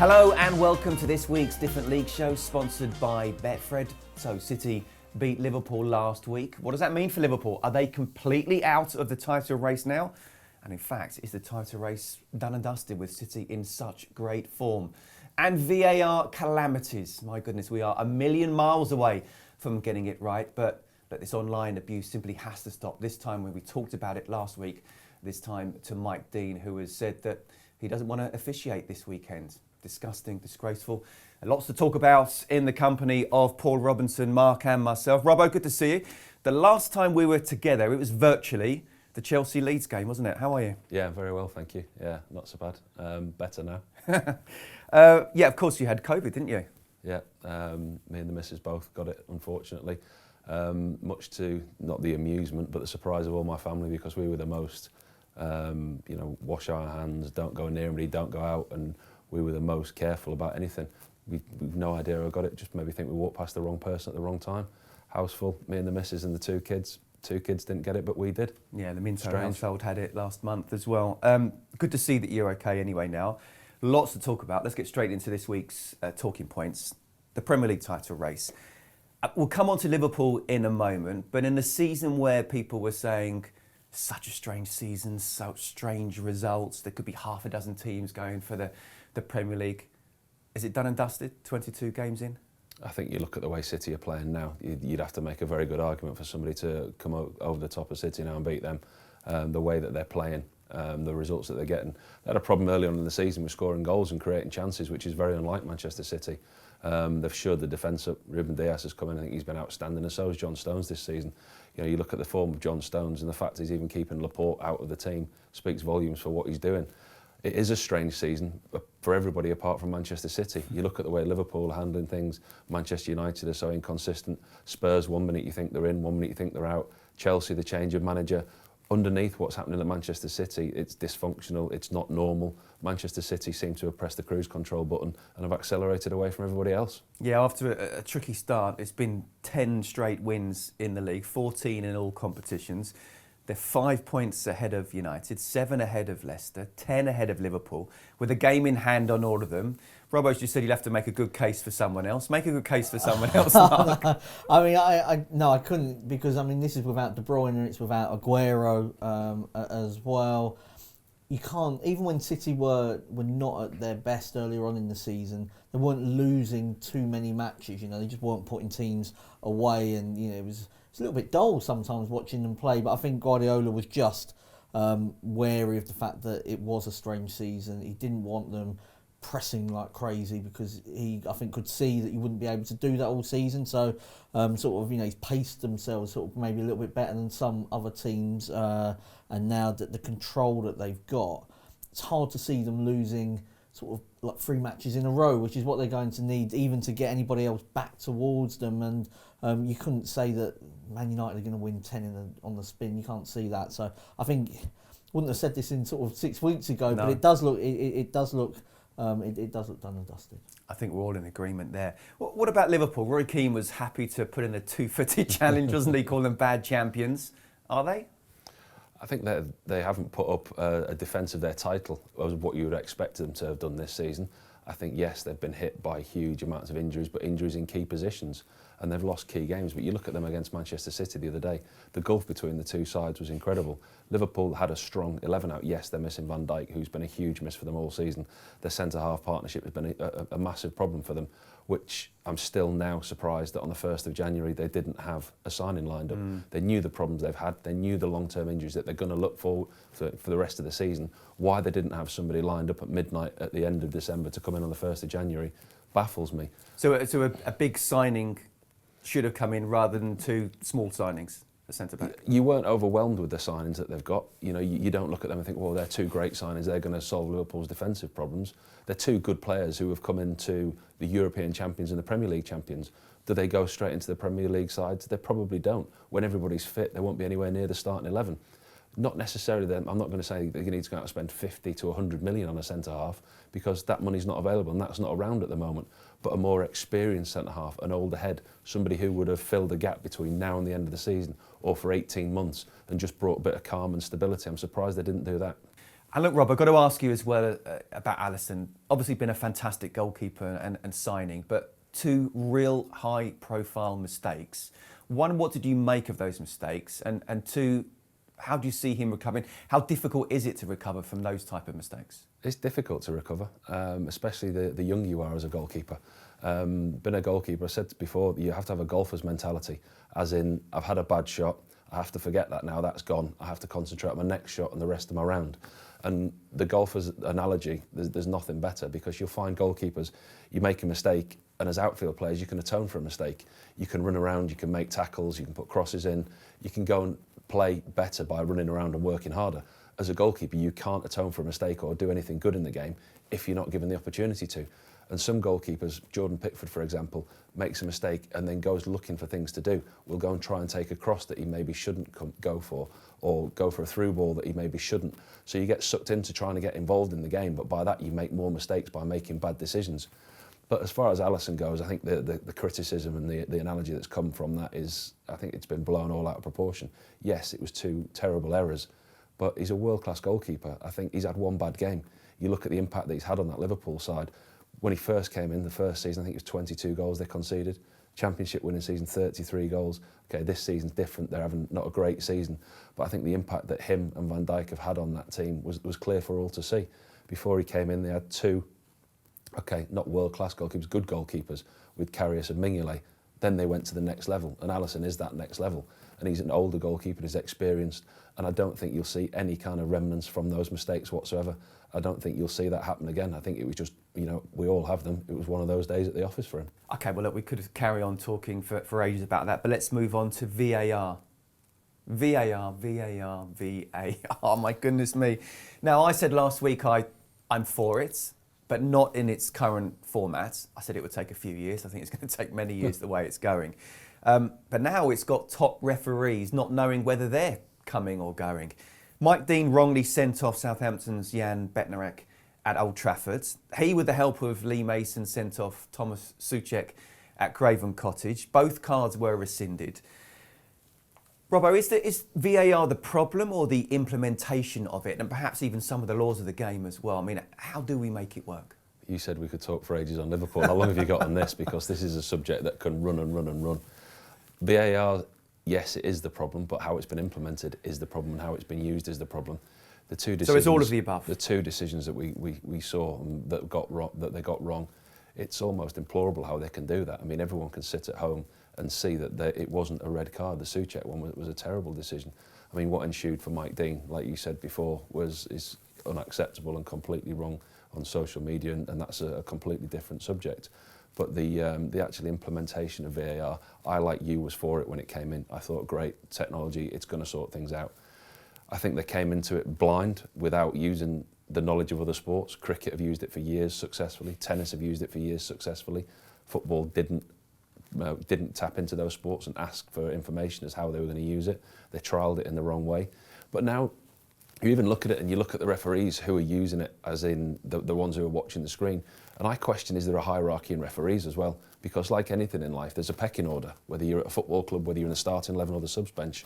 Hello and welcome to this week's Different League show, sponsored by Betfred. So City beat Liverpool last week. What does that mean for Liverpool? Are they completely out of the title race now? And in fact, is the title race done and dusted with City in such great form? And VAR calamities. My goodness, we are a million miles away from getting it right. But this online abuse simply has to stop. This time, when we talked about it last week, this time to Mike Dean, who has said that he doesn't want to officiate this weekend. Disgusting, disgraceful. And lots to talk about in the company of Paul Robinson, Mark and myself. Robbo, good to see you. The last time we were together, it was virtually the Chelsea Leeds game, wasn't it? How are you? Yeah, very well, thank you. Yeah, not so bad. Better now. Yeah, of course you had COVID, didn't you? Yeah, me and the missus both got it, unfortunately. Much to, not the amusement, but the surprise of all my family, because we were the most, wash our hands, don't go near anybody, don't go out, and we were the most careful about anything. We've no idea who got it, just maybe think we walked past the wrong person at the wrong time. House full, me and the missus and the two kids. Two kids didn't get it, but we did. Yeah, the Minto household had it last month as well. Good to see that you're okay anyway now. Lots to talk about. Let's get straight into this week's talking points. The Premier League title race. We'll come on to Liverpool in a moment, but in a season where people were saying, such a strange season, such strange results, there could be half a dozen teams going for the Premier League. Is it done and dusted, 22 games in? I think you look at the way City are playing now, you'd have to make a very good argument for somebody to come over the top of City now and beat them. The way that they're playing, the results that they're getting. They had a problem early on in the season with scoring goals and creating chances, which is very unlike Manchester City. They've shored the defence up. Ruben Dias has come in. I think he's been outstanding, and so has John Stones this season. You know, you look at the form of John Stones, and the fact he's even keeping Laporte out of the team speaks volumes for what he's doing. It is a strange season for everybody apart from Manchester City. You look at the way Liverpool are handling things. Manchester United are so inconsistent. Spurs, 1 minute you think they're in, 1 minute you think they're out. Chelsea, the change of manager. Underneath what's happening at Manchester City, it's dysfunctional, it's not normal. Manchester City seem to have pressed the cruise control button and have accelerated away from everybody else. Yeah, after a tricky start, it's been 10 straight wins in the league, 14 in all competitions. They're 5 points ahead of United, 7 ahead of Leicester, 10 ahead of Liverpool, with a game in hand on all of them. Robbo's just said you'll have to make a good case for someone else. Make a good case for someone else, Mark. I couldn't, because this is without De Bruyne, it's without Aguero as well. You can't, even when City were not at their best earlier on in the season, they weren't losing too many matches. They just weren't putting teams away, and it was a little bit dull sometimes watching them play. But I think Guardiola was just wary of the fact that it was a strange season. He didn't want them pressing like crazy, because he, I think, could see that you wouldn't be able to do that all season. So he's paced themselves maybe a little bit better than some other teams, and now that the control that they've got, it's hard to see them losing like 3 matches in a row, which is what they're going to need even to get anybody else back towards them. And you couldn't say that Man United are going to win 10 on the spin. You can't see that. So I think, wouldn't have said this in 6 weeks ago, no. But it does look it does look done and dusted. I think we're all in agreement there. What about Liverpool? Roy Keane was happy to put in a 2-footed challenge, wasn't he? Call them bad champions. Are they? I think they haven't put up a defence of their title as what you would expect them to have done this season. I think, yes, they've been hit by huge amounts of injuries, but injuries in key positions, and they've lost key games. But you look at them against Manchester City the other day, the gulf between the two sides was incredible. Liverpool had a strong 11 out. Yes, they're missing Van Dijk, who's been a huge miss for them all season. Their centre-half partnership has been a massive problem for them, which I'm still now surprised that on the 1st of January they didn't have a signing lined up. They knew the problems they've had, they knew the long-term injuries that they're going to look for the rest of the season. Why they didn't have somebody lined up at midnight at the end of December to come in on the 1st of January baffles me. So a big signing should have come in rather than 2 small signings, a centre-back? You weren't overwhelmed with the signings that they've got. You don't look at them and think, well, they're 2 great signings, they're going to solve Liverpool's defensive problems. They're 2 good players who have come into the European champions and the Premier League champions. Do they go straight into the Premier League sides? They probably don't. When everybody's fit, they won't be anywhere near the starting 11. Not necessarily them. I'm not going to say that you need to go out and spend 50 to 100 million on a centre-half, because that money's not available and that's not around at the moment. But a more experienced centre-half, an older head, somebody who would have filled the gap between now and the end of the season, or for 18 months, and just brought a bit of calm and stability. I'm surprised they didn't do that. And look, Rob, I've got to ask you as well about Alisson. Obviously been a fantastic goalkeeper and signing, but 2 real high-profile mistakes. 1, what did you make of those mistakes? And 2, how do you see him recovering? How difficult is it to recover from those type of mistakes? It's difficult to recover, especially the younger you are as a goalkeeper. Been a goalkeeper, I said before, you have to have a golfer's mentality, as in, I've had a bad shot, I have to forget that now, that's gone. I have to concentrate on my next shot and the rest of my round. And the golfer's analogy, there's nothing better, because you'll find goalkeepers, you make a mistake, and as outfield players, you can atone for a mistake. You can run around, you can make tackles, you can put crosses in, you can go and play better by running around and working harder. As a goalkeeper, you can't atone for a mistake or do anything good in the game if you're not given the opportunity to. And some goalkeepers, Jordan Pickford, for example, makes a mistake and then goes looking for things to do. Will go and try and take a cross that he maybe shouldn't go for, or go for a through ball that he maybe shouldn't. So you get sucked into trying to get involved in the game, but by that you make more mistakes by making bad decisions. But as far as Alisson goes, I think the criticism and the analogy that's come from that is, I think it's been blown all out of proportion. Yes, it was 2 terrible errors, but he's a world-class goalkeeper. I think he's had 1 bad game. You look at the impact that he's had on that Liverpool side. When he first came in, the first season, I think it was 22 goals they conceded. Championship winning season, 33 goals. Okay, this season's different. They're having not a great season. But I think the impact that him and Van Dijk have had on that team was clear for all to see. Before he came in, they had 2, okay, not world-class goalkeepers, good goalkeepers, with Karius and Mignolet. Then they went to the next level, and Alisson is that next level. And he's an older goalkeeper, he's experienced, and I don't think you'll see any kind of remnants from those mistakes whatsoever. I don't think you'll see that happen again. I think it was just, we all have them. It was one of those days at the office for him. Okay, well, look, we could carry on talking for ages about that, but let's move on to VAR. VAR. My goodness me. Now, I said last week I'm for it, but not in its current format. I said it would take a few years. I think it's going to take many years the way it's going. But now it's got top referees not knowing whether they're coming or going. Mike Dean wrongly sent off Southampton's Jan Bednarek at Old Trafford. He, with the help of Lee Mason, sent off Thomas Soucek at Craven Cottage. Both cards were rescinded. Robbo, is VAR the problem or the implementation of it, and perhaps even some of the laws of the game as well? I mean, how do we make it work? You said we could talk for ages on Liverpool. How long have you got on this? Because this is a subject that can run and run and run. VAR, yes, it is the problem, but how it's been implemented is the problem, and how it's been used is the problem. The 2 decisions, so it's all of the above. The 2 decisions that we saw that they got wrong, it's almost implorable how they can do that. I mean, everyone can sit at home and see that it wasn't a red card. The Soucek one was a terrible decision. I mean, what ensued for Mike Dean, like you said before, is unacceptable and completely wrong on social media, and that's a completely different subject. But the actual implementation of VAR, I, like you, was for it when it came in. I thought, great technology, it's going to sort things out. I think they came into it blind, without using the knowledge of other sports. Cricket have used it for years successfully. Tennis have used it for years successfully. Football didn't tap into those sports and ask for information as how they were going to use it. They trialled it in the wrong way. But now you even look at it and you look at the referees who are using it, as in the ones who are watching the screen. And I question, is there a hierarchy in referees as well? Because like anything in life, there's a pecking order, whether you're at a football club, whether you're in the starting 11 or the subs bench.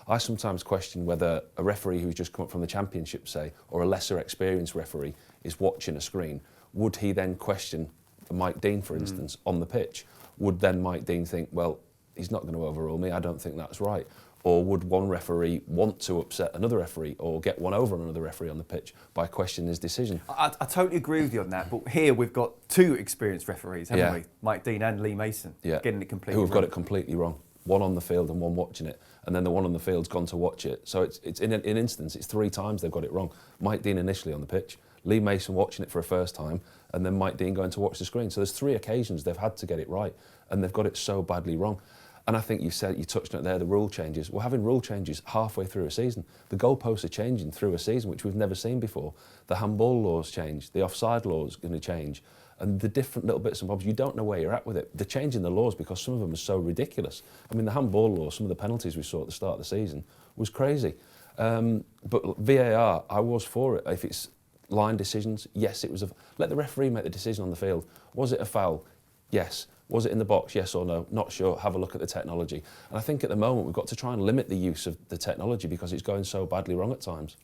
I sometimes question whether a referee who's just come up from the championship, say, or a lesser experienced referee is watching a screen. Would he then question Mike Dean, for instance, on the pitch? Would then Mike Dean think, well, he's not going to overrule me, I don't think that's right? Or would one referee want to upset another referee or get one over on another referee on the pitch by questioning his decision? I totally agree with you on that, but here we've got 2 experienced referees, haven't we? Mike Dean and Lee Mason, getting it completely wrong. Who have got it completely wrong. One on the field and one watching it, and then the one on the field's gone to watch it. So it's in an instance, it's 3 times they've got it wrong. Mike Dean initially on the pitch, Lee Mason watching it for a first time, and then Mike Dean going to watch the screen. So there's 3 occasions they've had to get it right, and they've got it so badly wrong. And I think you touched on it there, the rule changes. We're having rule changes halfway through a season. The goalposts are changing through a season, which we've never seen before. The handball laws change, the offside law is going to change, and the different little bits and bobs, you don't know where you're at with it. They're changing the laws because some of them are so ridiculous. I mean, the handball law, some of the penalties we saw at the start of the season was crazy. But VAR, I was for it. If it's line decisions, yes, it was. Let the referee make the decision on the field. Was it a foul? Yes. Was it in the box? Yes or no? Not sure. Have a look at the technology. And I think at the moment we've got to try and limit the use of the technology because it's going so badly wrong at times.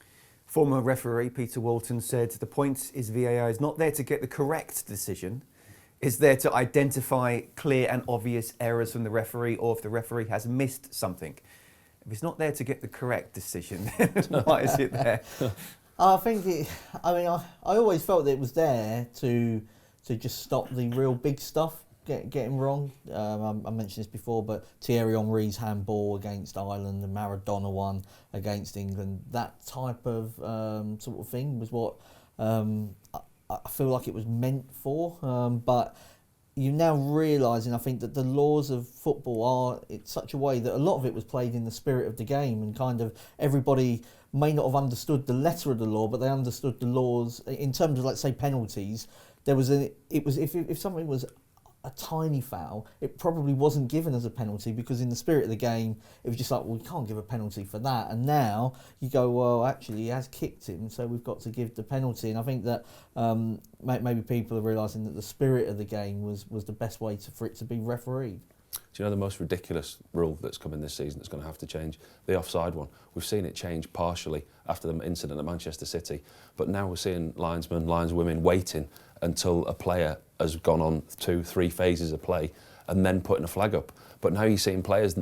Former referee Peter Walton said the point is VAR is not there to get the correct decision, it's there to identify clear and obvious errors from the referee, or if the referee has missed something. If it's not there to get the correct decision, then why is it there? I think I always felt that it was there to just stop the real big stuff getting wrong. I mentioned this before, but Thierry Henry's handball against Ireland, the Maradona one against England, that type of sort of thing was what I feel like it was meant for. But you're now realising, I think, that the laws of football are in such a way that a lot of it was played in the spirit of the game, and kind of everybody may not have understood the letter of the law, but they understood the laws in terms of, let's say, penalties. If something was a tiny foul, it probably wasn't given as a penalty, because in the spirit of the game, it was just like, well, we can't give a penalty for that. And now you go, well, actually, he has kicked him, so we've got to give the penalty. And I think that maybe people are realising that the spirit of the game was the best way for it to be refereed. Do you know the most ridiculous rule that's coming this season that's going to have to change? The offside one. We've seen it change partially after the incident at Manchester City, but now we're seeing lineswomen waiting until a player has gone on 2-3 phases of play and then putting a flag up. But now you're seeing players,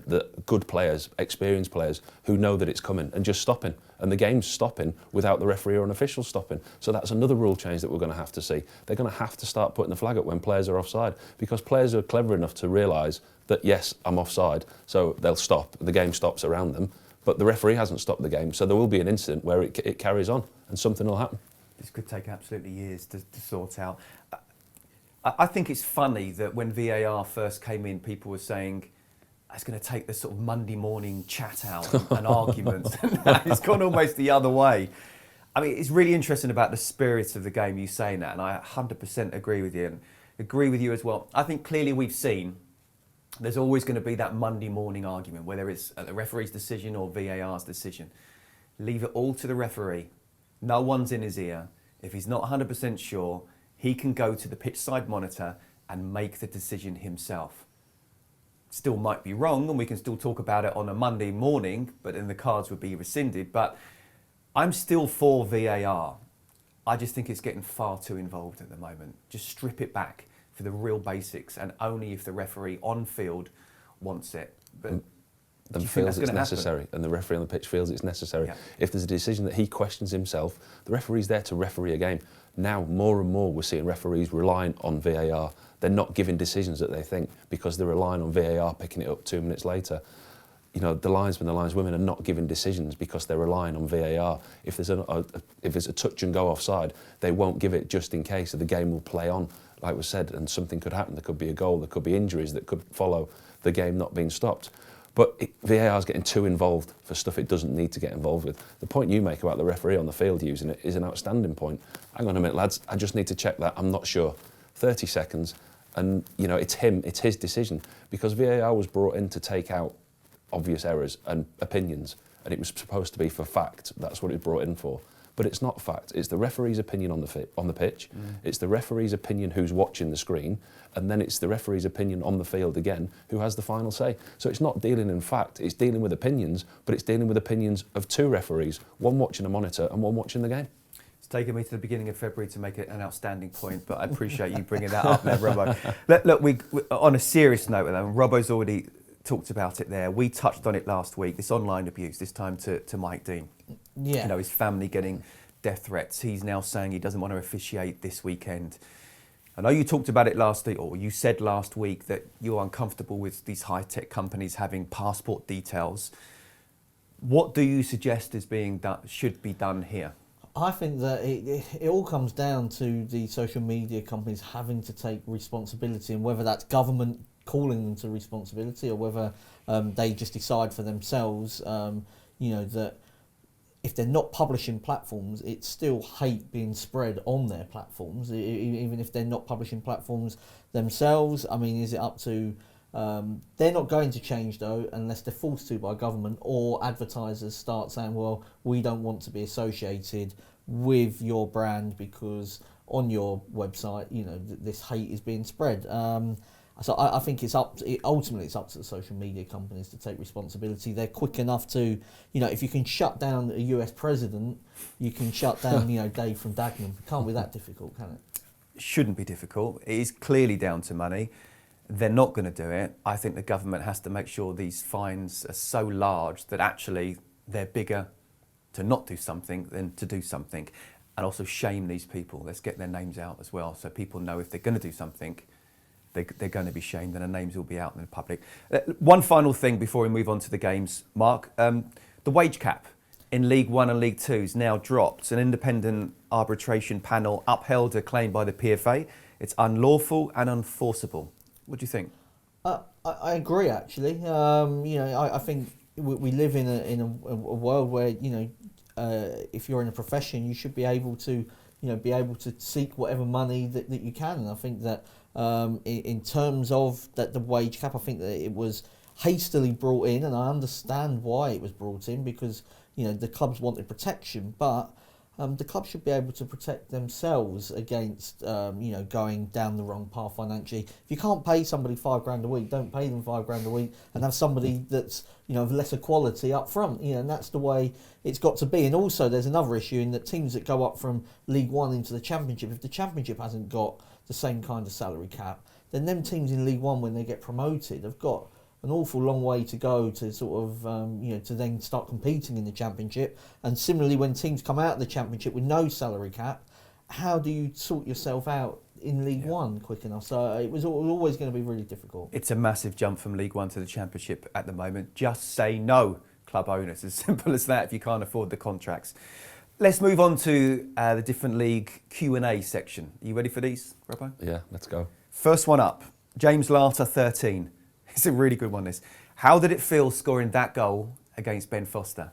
good players, experienced players, who know that it's coming and just stopping. And the game's stopping without the referee or an official stopping. So that's another rule change that we're going to have to see. They're going to have to start putting the flag up when players are offside, because players are clever enough to realise that, yes, I'm offside, so they'll stop. The game stops around them. But the referee hasn't stopped the game, so there will be an incident where it carries on and something will happen. This could take absolutely years to sort out. I think it's funny that when VAR first came in, people were saying, it's going to take the sort of Monday morning chat out and arguments. It's gone almost the other way. I mean, it's really interesting about the spirit of the game, you saying that, and I 100% agree with you, and agree with you as well. I think clearly we've seen there's always going to be that Monday morning argument, whether it's the referee's decision or VAR's decision. Leave it all to the referee. No one's in his ear. If he's not 100% sure, he can go to the pitch side monitor and make the decision himself. Still might be wrong, and we can still talk about it on a Monday morning, but then the cards would be rescinded. But I'm still for VAR. I just think it's getting far too involved at the moment. Just strip it back for the real basics, and only if the referee on field wants it. But then feels it's necessary, and the referee on the pitch feels it's necessary. Yeah. If there's a decision that he questions himself, the referee's there to referee a game. Now, more and more, we're seeing referees relying on VAR. They're not giving decisions that they think, because they're relying on VAR picking it up 2 minutes later. You know, the linesmen, the lineswomen are not giving decisions because they're relying on VAR. If there's a touch and go offside, they won't give it just in case, so the game will play on, like was said, and something could happen. There could be a goal, there could be injuries that could follow the game not being stopped. But VAR is getting too involved for stuff it doesn't need to get involved with. The point you make about the referee on the field using it is an outstanding point. Hang on a minute, lads, I just need to check that, I'm not sure. 30 seconds, and you know, it's his decision. Because VAR was brought in to take out obvious errors and opinions, and it was supposed to be for fact. That's what it was brought in for. But it's not fact. It's the referee's opinion on the pitch. It's the referee's opinion who's watching the screen, and then it's the referee's opinion on the field again who has the final say. So it's not dealing in fact, it's dealing with opinions, but it's dealing with opinions of two referees, one watching a monitor and one watching the game. It's taken me to the beginning of February to make it an outstanding point, but I appreciate you bringing that up there, Robbo. Look, we on a serious note, and Robbo's already talked about it there. We touched on it last week, this online abuse, this time to Mike Dean. Yeah. You know, his family getting death threats. He's now saying he doesn't want to officiate this weekend. I know you talked about it last week, or you said last week that you're uncomfortable with these high-tech companies having passport details. What do you suggest is being done, should be done here? I think that it all comes down to the social media companies having to take responsibility, and whether that's government calling them to responsibility, or whether they just decide for themselves, you know, that if they're not publishing platforms, it's still hate being spread on their platforms, even if they're not publishing platforms themselves. I mean, is it up to... they're not going to change, though, unless they're forced to by government, or advertisers start saying, well, we don't want to be associated with your brand because on your website, you know, this hate is being spread. So I think ultimately it's up to the social media companies to take responsibility. They're quick enough to, if you can shut down a US president, you can shut down, Dave from Dagenham. It can't be that difficult, can it? Shouldn't be difficult. It is clearly down to money. They're not going to do it. I think the government has to make sure these fines are so large that actually they're bigger to not do something than to do something, and also shame these people. Let's get their names out as well, so people know if they're going to do something, they're going to be shamed and their names will be out in the public. One final thing before we move on to the games, Mark. The wage cap in League One and League Two is now dropped. An independent arbitration panel upheld a claim by the PFA. It's unlawful and unenforceable. What do you think? I agree, actually. I think we live in a world where if you're in a profession, you should be able to seek whatever money that you can. And I think that in terms of the wage cap, I think that it was hastily brought in, and I understand why it was brought in, because the clubs wanted protection, but the clubs should be able to protect themselves against going down the wrong path financially. If you can't pay somebody £5,000 a week, don't pay them £5,000 a week, and have somebody that's of lesser quality up front. And that's the way it's got to be. And also, there's another issue in that teams that go up from League One into the Championship, if the Championship hasn't got the same kind of salary cap, then them teams in League One, when they get promoted, have got an awful long way to go to sort of, to then start competing in the Championship. And similarly, when teams come out of the Championship with no salary cap, how do you sort yourself out in League One quick enough? So it was always going to be really difficult. It's a massive jump from League One to the Championship at the moment. Just say no, club owners. As simple as that if you can't afford the contracts. Let's move on to the different league Q&A section. Are you ready for these, Robbo? Yeah, let's go. First one up, James Larter, 13. It's a really good one, this. How did it feel scoring that goal against Ben Foster?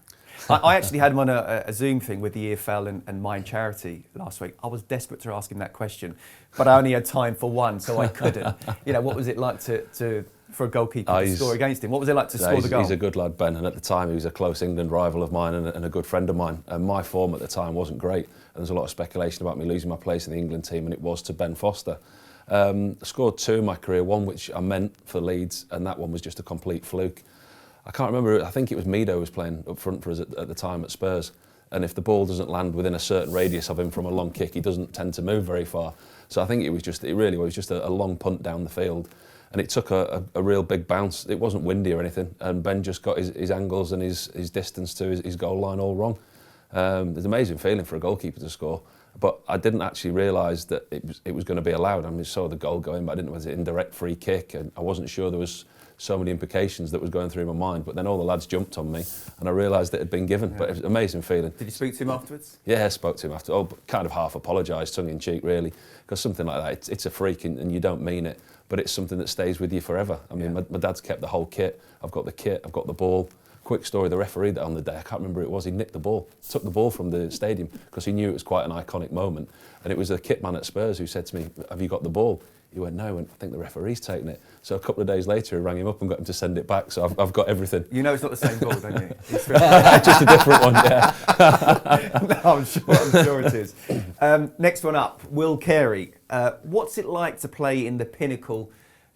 I actually had him on a Zoom thing with the EFL and Mind Charity last week. I was desperate to ask him that question, but I only had time for one, so I couldn't. What was it like for a goalkeeper to score against him? What was it like to score the goal? He's a good lad, Ben, and at the time he was a close England rival of mine and a good friend of mine. And my form at the time wasn't great, and there's a lot of speculation about me losing my place in the England team, and it was to Ben Foster. I scored two in my career, one which I meant for Leeds, and that one was just a complete fluke. I can't remember, I think it was Minto who was playing up front for us at the time at Spurs, and if the ball doesn't land within a certain radius of him from a long kick, he doesn't tend to move very far. So I think it really was just a long punt down the field, and it took a real big bounce. It wasn't windy or anything, and Ben just got his angles and his distance to his goal line all wrong. It's an amazing feeling for a goalkeeper to score. But I didn't actually realise that it was going to be allowed. I mean, I saw the goal going, but I didn't know it was an indirect free kick, and I wasn't sure there was so many implications that was going through my mind. But then all the lads jumped on me, and I realised it had been given. Yeah. But it was an amazing feeling. Did you speak to him afterwards? Yeah, I spoke to him after. But kind of half apologised, tongue in cheek, really, because something like that, it's a freak, and you don't mean it, but it's something that stays with you forever. I mean, my dad's kept the whole kit. I've got the kit. I've got the ball. Quick story, the referee that on the day, I can't remember who it was, he nicked the ball, took the ball from the stadium because he knew it was quite an iconic moment. And it was the kit man at Spurs who said to me, "Have you got the ball?" He went, "No," and I think the referee's taken it. So a couple of days later, I rang him up and got him to send it back. So I've got everything. You know it's not the same ball, don't you? Just a different one, yeah. No, I'm sure it is. Next one up, Will Carey. What's it like to play in the pinnacle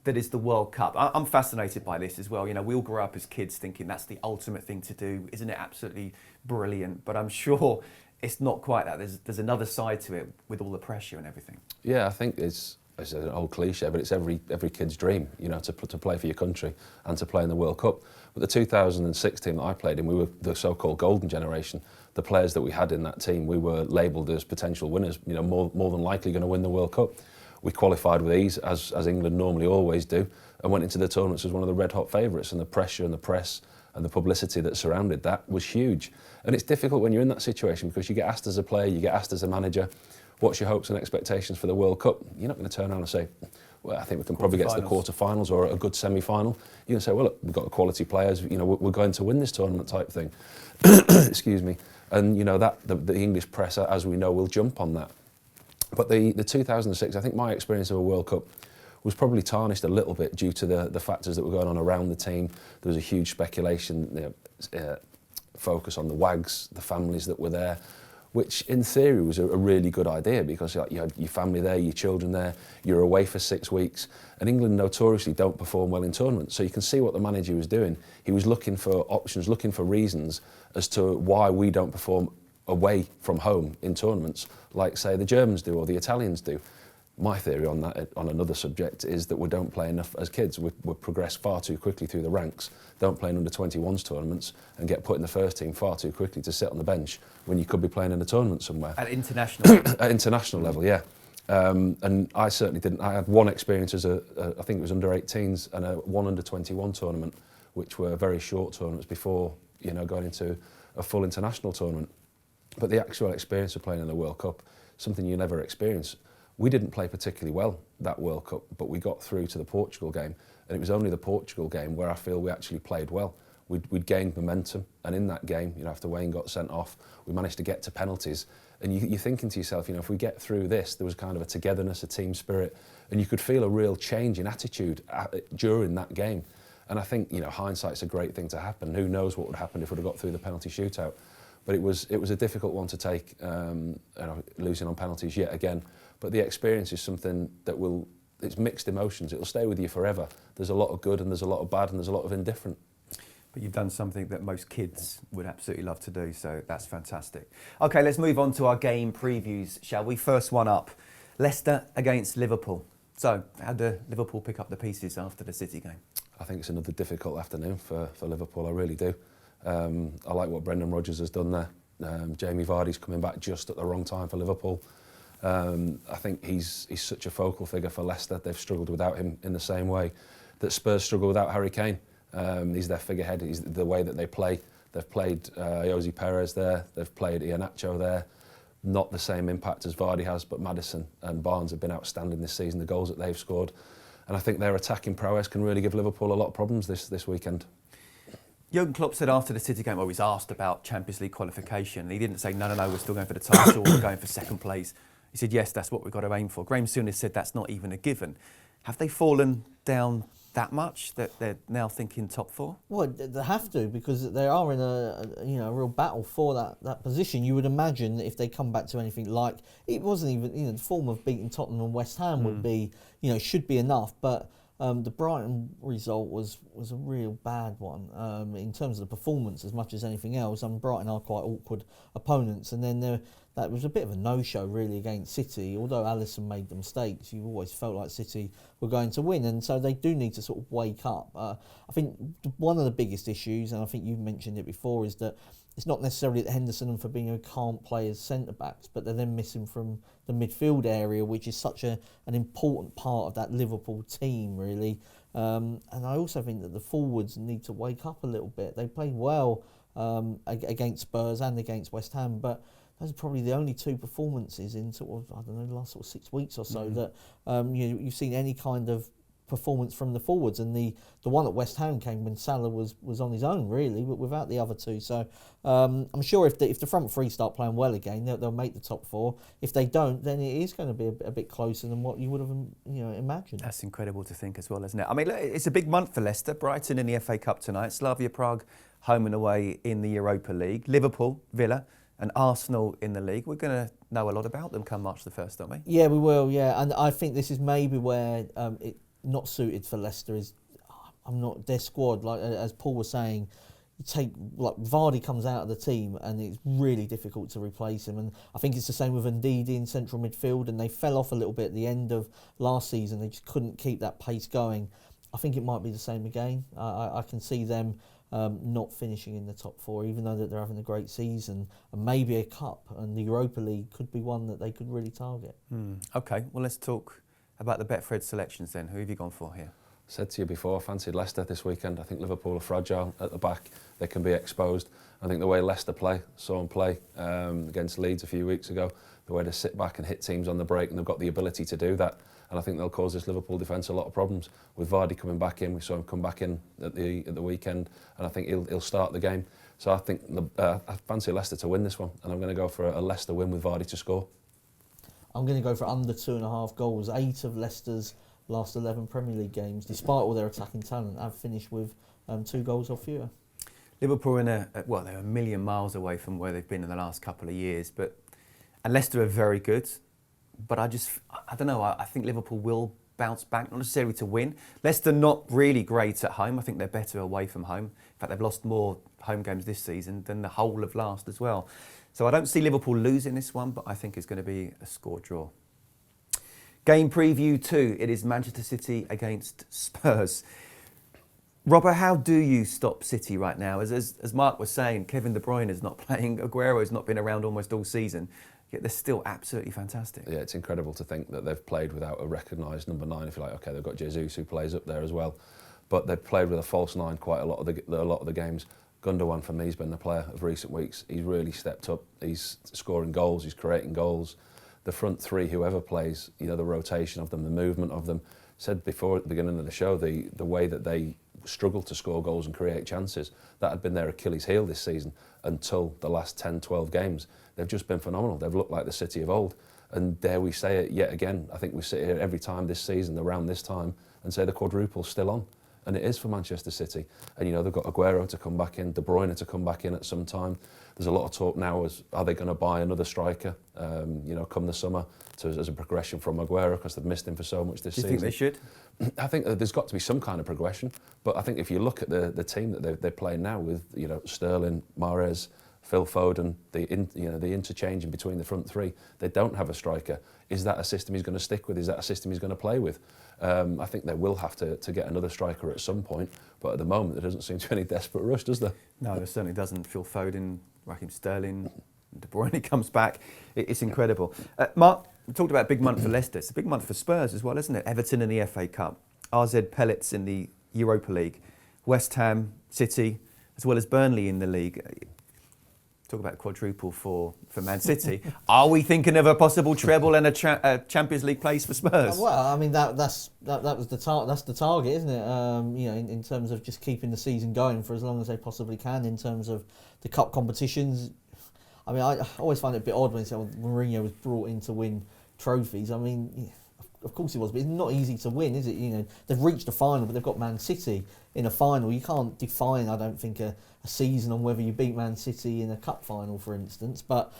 that is the World Cup? I'm fascinated by this as well. We all grew up as kids thinking that's the ultimate thing to do. Isn't it absolutely brilliant? But I'm sure it's not quite that. There's another side to it with all the pressure and everything. Yeah, I think it's an old cliche, but it's every kid's dream, to play for your country and to play in the World Cup. But the 2006 team that I played in, we were the so-called golden generation. The players that we had in that team, we were labelled as potential winners, more than likely going to win the World Cup. We qualified with ease, as England normally always do, and went into the tournaments as one of the red-hot favourites, and the pressure and the press and the publicity that surrounded that was huge. And it's difficult when you're in that situation because you get asked as a player, you get asked as a manager, what's your hopes and expectations for the World Cup? You're not going to turn around and say, well, I think we can probably get to the quarter-finals or a good semi-final. You're going to say, well, look, we've got quality players, we're going to win this tournament type thing. Excuse me. And, that the English press, as we know, will jump on that. But the 2006, I think my experience of a World Cup was probably tarnished a little bit due to the factors that were going on around the team. There was a huge speculation, focus on the WAGs, the families that were there. which in theory was a really good idea because you had your family there, your children there, you're away for 6 weeks, and England notoriously don't perform well in tournaments. So you can see what the manager was doing. He was looking for options, looking for reasons as to why we don't perform away from home in tournaments like, say, the Germans do or the Italians do. My theory on that, on another subject, is that we don't play enough as kids. We progress far too quickly through the ranks, don't play in under-21s tournaments and get put in the first team far too quickly to sit on the bench when you could be playing in a tournament somewhere. At international level? At international level, yeah. And I certainly didn't. I had one experience as I think it was under-18s and one under-21 tournament, which were very short tournaments before, you know, going into a full international tournament. But the actual experience of playing in the World Cup, something you never experience. We didn't play particularly well that World Cup, but we got through to the Portugal game, and it was only the Portugal game where I feel we actually played well. We'd gained momentum, and in that game, you know, after Wayne got sent off, we managed to get to penalties. And you're thinking to yourself, you know, if we get through this, there was kind of a togetherness, a team spirit, and you could feel a real change in attitude during that game. And I think, you know, hindsight's a great thing to happen. Who knows what would happen if we'd have got through the penalty shootout? But it was a difficult one to take, you know, losing on penalties yet again. But the experience is something that it's mixed emotions. It'll stay with you forever. There's a lot of good and there's a lot of bad and there's a lot of indifferent. But you've done something that most kids would absolutely love to do, so that's fantastic. OK, let's move on to our game previews, shall we? First one up, Leicester against Liverpool. So, how do Liverpool pick up the pieces after the City game? I think it's another difficult afternoon for Liverpool, I really do. I like what Brendan Rodgers has done there. Jamie Vardy's coming back just at the wrong time for Liverpool. I think he's such a focal figure for Leicester. They've struggled without him in the same way that Spurs struggle without Harry Kane. He's their figurehead. He's the way that they play. They've played Jose Perez there. They've played Iheanacho there. Not the same impact as Vardy has, but Maddison and Barnes have been outstanding this season, the goals that they've scored. And I think their attacking prowess can really give Liverpool a lot of problems this weekend. Jurgen Klopp said after the City game, well, he was asked about Champions League qualification. He didn't say, no, we're still going for the title, we're going for second place. He said, yes, that's what we've got to aim for. Graham Souness said that's not even a given. Have they fallen down that much that they're now thinking top four? Well, they have to, because they are in a real battle for that position. You would imagine that if they come back to anything like, it wasn't even, the form of beating Tottenham and West Ham would be, should be enough, but the Brighton result was a real bad one in terms of the performance as much as anything else. Brighton are quite awkward opponents, and then that was a bit of a no-show really against City. Although Alisson made the mistakes, you always felt like City were going to win, and so they do need to sort of wake up. I think one of the biggest issues, and I think you've mentioned it before, is that it's not necessarily that Henderson and Fabinho can't play as centre-backs, but they're then missing from the midfield area, which is such an important part of that Liverpool team, really. And I also think that the forwards need to wake up a little bit. They played well against Spurs and against West Ham, but those are probably the only two performances in sort of, the last sort of 6 weeks or so that you've seen any kind of performance from the forwards, and the one at West Ham came when Salah was on his own really, but without the other two. So I'm sure if the front three start playing well again, they'll make the top four. If they don't, then it is going to be a bit closer than what you would have imagined. That's incredible to think as well, isn't it? I mean, it's a big month for Leicester. Brighton in the FA Cup tonight, Slavia Prague home and away in the Europa League, Liverpool, Villa and Arsenal in the league. We're going to know a lot about them come March the 1st, aren't we? Yeah, we will, yeah. And I think this is maybe where it not suited for Leicester is their squad, like as Paul was saying, Vardy comes out of the team and it's really difficult to replace him, and I think it's the same with Ndidi in central midfield, and they fell off a little bit at the end of last season. They just couldn't keep that pace going. I think it might be the same again. I can see them not finishing in the top four, even though that they're having a great season, and maybe a cup, and the Europa League could be one that they could really target. OK, well, let's talk about the Betfred selections then. Who have you gone for here? Said to you before, I fancied Leicester this weekend. I think Liverpool are fragile at the back. They can be exposed. I think the way Leicester saw them play against Leeds a few weeks ago, the way they sit back and hit teams on the break, and they've got the ability to do that. And I think they'll cause this Liverpool defence a lot of problems. With Vardy coming back in, we saw him come back in at the weekend, and I think he'll start the game. So I think I fancy Leicester to win this one, and I'm going to go for a Leicester win with Vardy to score. I'm going to go for under 2.5 goals. 8 of Leicester's last 11 Premier League games, despite all their attacking talent, have finished with 2 goals or fewer. Liverpool are they're a million miles away from where they've been in the last couple of years, and Leicester are very good. But I don't know. I think Liverpool will bounce back, not necessarily to win. Leicester not really great at home. I think they're better away from home. In fact, they've lost more home games this season than the whole of last as well. So I don't see Liverpool losing this one, but I think it's going to be a score draw. Game preview 2. It is Manchester City against Spurs. Robert, how do you stop City right now? As Mark was saying, Kevin De Bruyne is not playing. Aguero's not been around almost all season. Yet they're still absolutely fantastic. Yeah, it's incredible to think that they've played without a recognised number 9. If you like, okay, they've got Jesus who plays up there as well, but they've played with a false 9 quite a lot of the games. Gundogan for me has been the player of recent weeks. He's really stepped up. He's scoring goals. He's creating goals. The front 3, whoever plays, the rotation of them, the movement of them. Said before at the beginning of the show, the way that they struggled to score goals and create chances, that had been their Achilles heel this season until the last 10, 12 games. They've just been phenomenal. They've looked like the City of old. And dare we say it yet again, I think we sit here every time this season, around this time, and say the quadruple's still on. And it is for Manchester City. And they've got Aguero to come back in, De Bruyne to come back in at some time. There's a lot of talk now as are they going to buy another striker, come the summer as a progression from Aguero because they've missed him for so much this season. Do you think they should? I think there's got to be some kind of progression. But I think if you look at the team that they're playing now with, Sterling, Mahrez, Phil Foden, the interchange in between the front 3, they don't have a striker. Is that a system he's going to stick with? Is that a system he's going to play with? I think they will have to get another striker at some point, but at the moment there doesn't seem to be any desperate rush, does there? No, there certainly doesn't. Phil Foden, Raheem Sterling, De Bruyne comes back. It's incredible. Mark, we talked about a big month for Leicester. It's a big month for Spurs as well, isn't it? Everton in the FA Cup, RZ Pellets in the Europa League, West Ham, City, as well as Burnley in the league. Talk about quadruple for Man City. Are we thinking of a possible treble and a Champions League place for Spurs? Well, I mean that was that's the target, isn't it? In terms of just keeping the season going for as long as they possibly can. In terms of the cup competitions, I mean, I always find it a bit odd when Mourinho was brought in to win trophies. I mean, of course it was, but it's not easy to win, is it? They've reached a final, but they've got Man City in a final. You can't define, I don't think, a season on whether you beat Man City in a cup final, for instance. But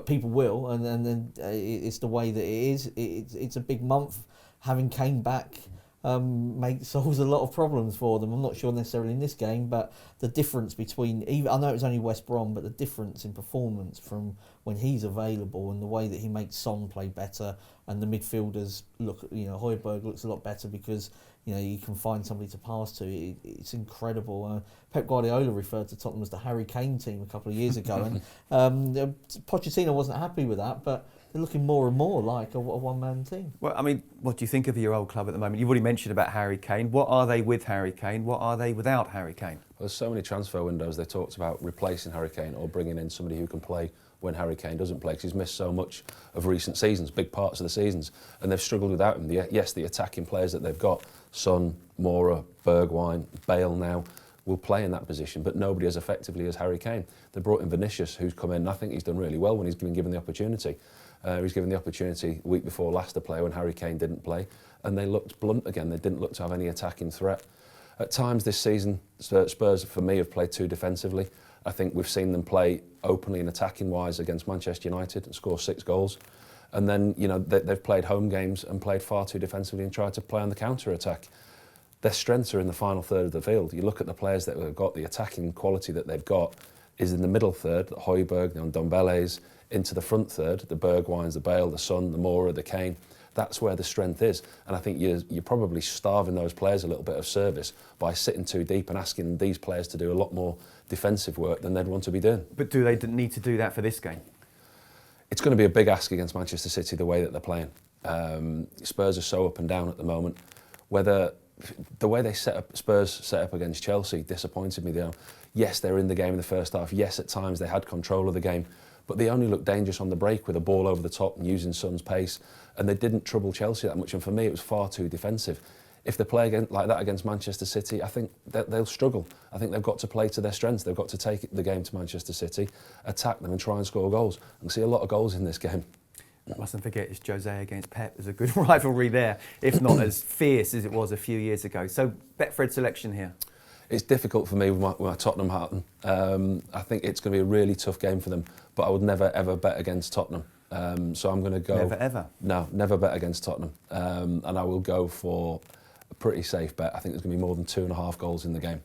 people will, and then it's the way that it is. It's a big month. Having Kane back solves a lot of problems for them. I'm not sure necessarily in this game, but the difference between, I know it was only West Brom, but the difference in performance from when he's available and the way that he makes Son play better and the midfielders look, Højbjerg looks a lot better because, you can find somebody to pass to. It's incredible. Pep Guardiola referred to Tottenham as the Harry Kane team a couple of years ago, and Pochettino wasn't happy with that, but they're looking more and more like a one-man team. Well, I mean, what do you think of your old club at the moment? You've already mentioned about Harry Kane. What are they with Harry Kane? What are they without Harry Kane? Well, there's so many transfer windows. They talked about replacing Harry Kane or bringing in somebody who can play when Harry Kane doesn't play, because he's missed so much of recent seasons, big parts of the seasons, and they've struggled without him. Yes, the attacking players that they've got, Son, Moura, Bergwijn, Bale now, will play in that position, but nobody as effectively as Harry Kane. They brought in Vinicius, who's come in, and I think he's done really well when he's been given the opportunity. He was given the opportunity the week before last to play when Harry Kane didn't play, and they looked blunt again. They didn't look to have any attacking threat. At times this season, Spurs, for me, have played too defensively. I think we've seen them play openly and attacking-wise against Manchester United and score 6 goals. And then, they've played home games and played far too defensively and tried to play on the counter-attack. Their strengths are in the final third of the field. You look at the players that have got, the attacking quality that they've got is in the middle third, the Højbjerg, the Ndombele's, into the front third, the Bergwijns, the Bale, the Son, the Moura, the Kane. That's where the strength is. And I think you're probably starving those players a little bit of service by sitting too deep and asking these players to do a lot more defensive work than they'd want to be doing. But do they need to do that for this game? It's going to be a big ask against Manchester City, the way that they're playing. Spurs are so up and down at the moment. Whether the way Spurs set up against Chelsea disappointed me. Yes, they were in the game in the first half. Yes, at times they had control of the game, but they only looked dangerous on the break with a ball over the top and using Son's pace, and they didn't trouble Chelsea that much. And for me, it was far too defensive. If they play like that against Manchester City, I think that they'll struggle. I think they've got to play to their strengths. They've got to take the game to Manchester City, attack them and try and score goals. And see a lot of goals in this game. Mustn't forget it's Jose against Pep. There's a good rivalry there, if not as fierce as it was a few years ago. So, Betfred selection here. It's difficult for me with my Tottenham hat on. I think it's going to be a really tough game for them, but I would never ever bet against Tottenham. So I'm going to go... Never ever? No, never bet against Tottenham. And I will go for a pretty safe bet. I think there's going to be more than 2.5 goals in the game.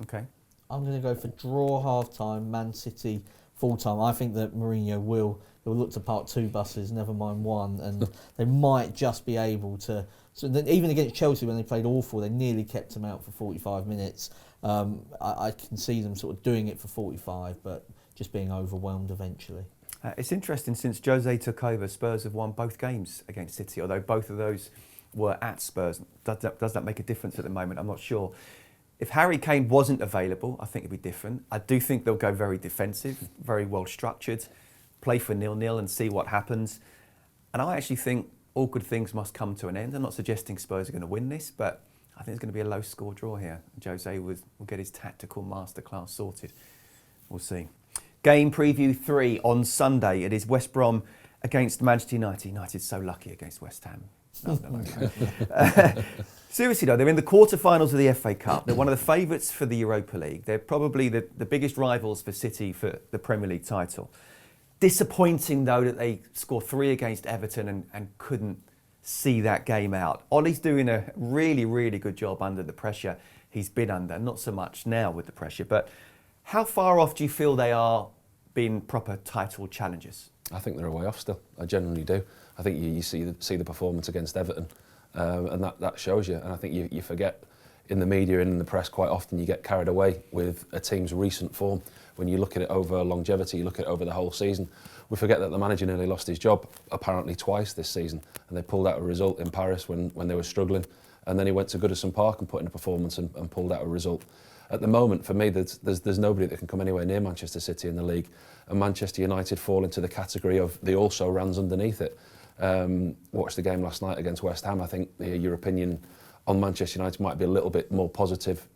Okay. I'm going to go for draw half-time, Man City full-time. I think that Mourinho will look to park 2 buses, never mind 1, and they might just be able to... So then even against Chelsea, when they played awful, they nearly kept them out for 45 minutes. I can see them sort of doing it for 45, but just being overwhelmed eventually. It's interesting, since Jose took over, Spurs have won both games against City, although both of those were at Spurs. Does that make a difference at the moment? I'm not sure. If Harry Kane wasn't available, I think it'd be different. I do think they'll go very defensive, very well structured, play for 0-0 and see what happens. And I actually think all good things must come to an end. I'm not suggesting Spurs are going to win this, but I think it's going to be a low-score draw here. Jose will get his tactical masterclass sorted. We'll see. Game preview 3 on Sunday. It is West Brom against Manchester United. United's so lucky against West Ham. No. Seriously though, they're in the quarter-finals of the FA Cup. They're one of the favourites for the Europa League. They're probably the biggest rivals for City for the Premier League title. Disappointing though that they scored 3 against Everton and couldn't see that game out. Ollie's doing a really, really good job under the pressure he's been under. Not so much now with the pressure, but how far off do you feel they are being proper title challengers? I think they're a way off still. I genuinely do. I think you see the performance against Everton, and that shows you. And I think you forget in the media and in the press quite often you get carried away with a team's recent form. When you look at it over longevity, you look at it over the whole season. We forget that the manager nearly lost his job apparently twice this season, and they pulled out a result in Paris when they were struggling, and then he went to Goodison Park and put in a performance and pulled out a result. At the moment, for me, there's nobody that can come anywhere near Manchester City in the league, and Manchester United fall into the category of the also-rans underneath it. Watched the game last night against West Ham. I think your opinion on Manchester United might be a little bit more positive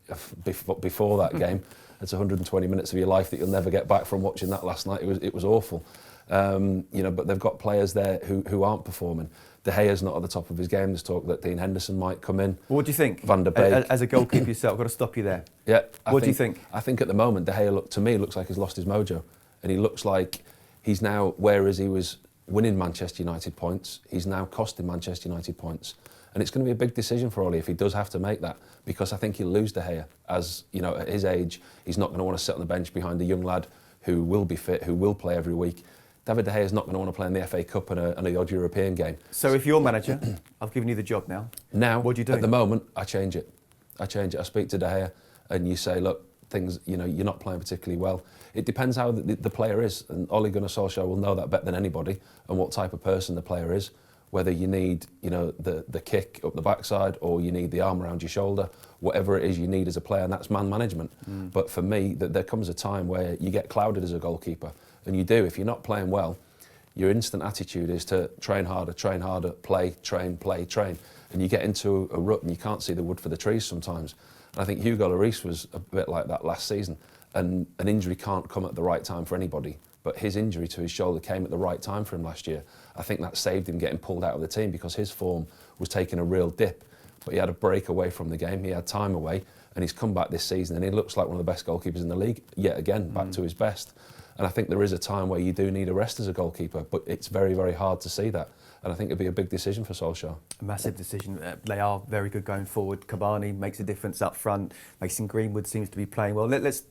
before that game. It's 120 minutes of your life that you'll never get back from watching that last night. It was awful. But they've got players there who aren't performing. De Gea's not at the top of his game. There's talk that Dean Henderson might come in. What do you think? Van der Beek. As a goalkeeper yourself, I've got to stop you there. Yeah. What do you think? I think at the moment, De Gea to me looks like he's lost his mojo, and he looks like he's now, whereas he was winning Manchester United points, he's now costing Manchester United points. And it's going to be a big decision for Ollie if he does have to make that, because I think he'll lose De Gea. As you know, at his age, he's not going to want to sit on the bench behind a young lad who will be fit, who will play every week. David De Gea is not going to want to play in the FA Cup and a odd European game. So if you're manager, I've given you the job now. Now, what do you do? At the moment, I change it. I speak to De Gea and you say, look, things, you're not playing particularly well. It depends how the player is, and Ole Gunnar Solskjaer will know that better than anybody, and what type of person the player is. Whether you need, the kick up the backside, or you need the arm around your shoulder, whatever it is you need as a player, and that's man management. But for me, there comes a time where you get clouded as a goalkeeper, and you do. If you're not playing well, your instant attitude is to train harder, play, train, and you get into a rut and you can't see the wood for the trees sometimes. And I think Hugo Lloris was a bit like that last season, and an injury can't come at the right time for anybody. But his injury to his shoulder came at the right time for him last year. I think that saved him getting pulled out of the team, because his form was taking a real dip. But he had a break away from the game, he had time away, and he's come back this season and he looks like one of the best goalkeepers in the league, yet again, back to his best. And I think there is a time where you do need a rest as a goalkeeper, but it's very, very hard to see that. And I think it'd be a big decision for Solskjaer. A massive decision. They are very good going forward. Cavani makes a difference up front. Mason Greenwood seems to be playing well. Let's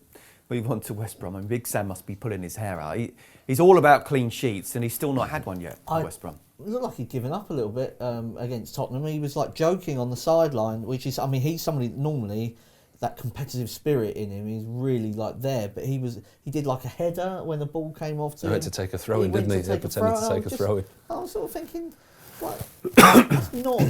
move on to West Brom. Big Sam must be pulling his hair out. He's all about clean sheets, and he's still not had one yet at West Brom. It looked like he'd given up a little bit against Tottenham. He was like joking on the sideline, which is, he's somebody that normally, that competitive spirit in him is really like there, but he did like a header when the ball came off to him. He went to take a throw in, didn't he? He pretended to take a throw in. I was sort of thinking,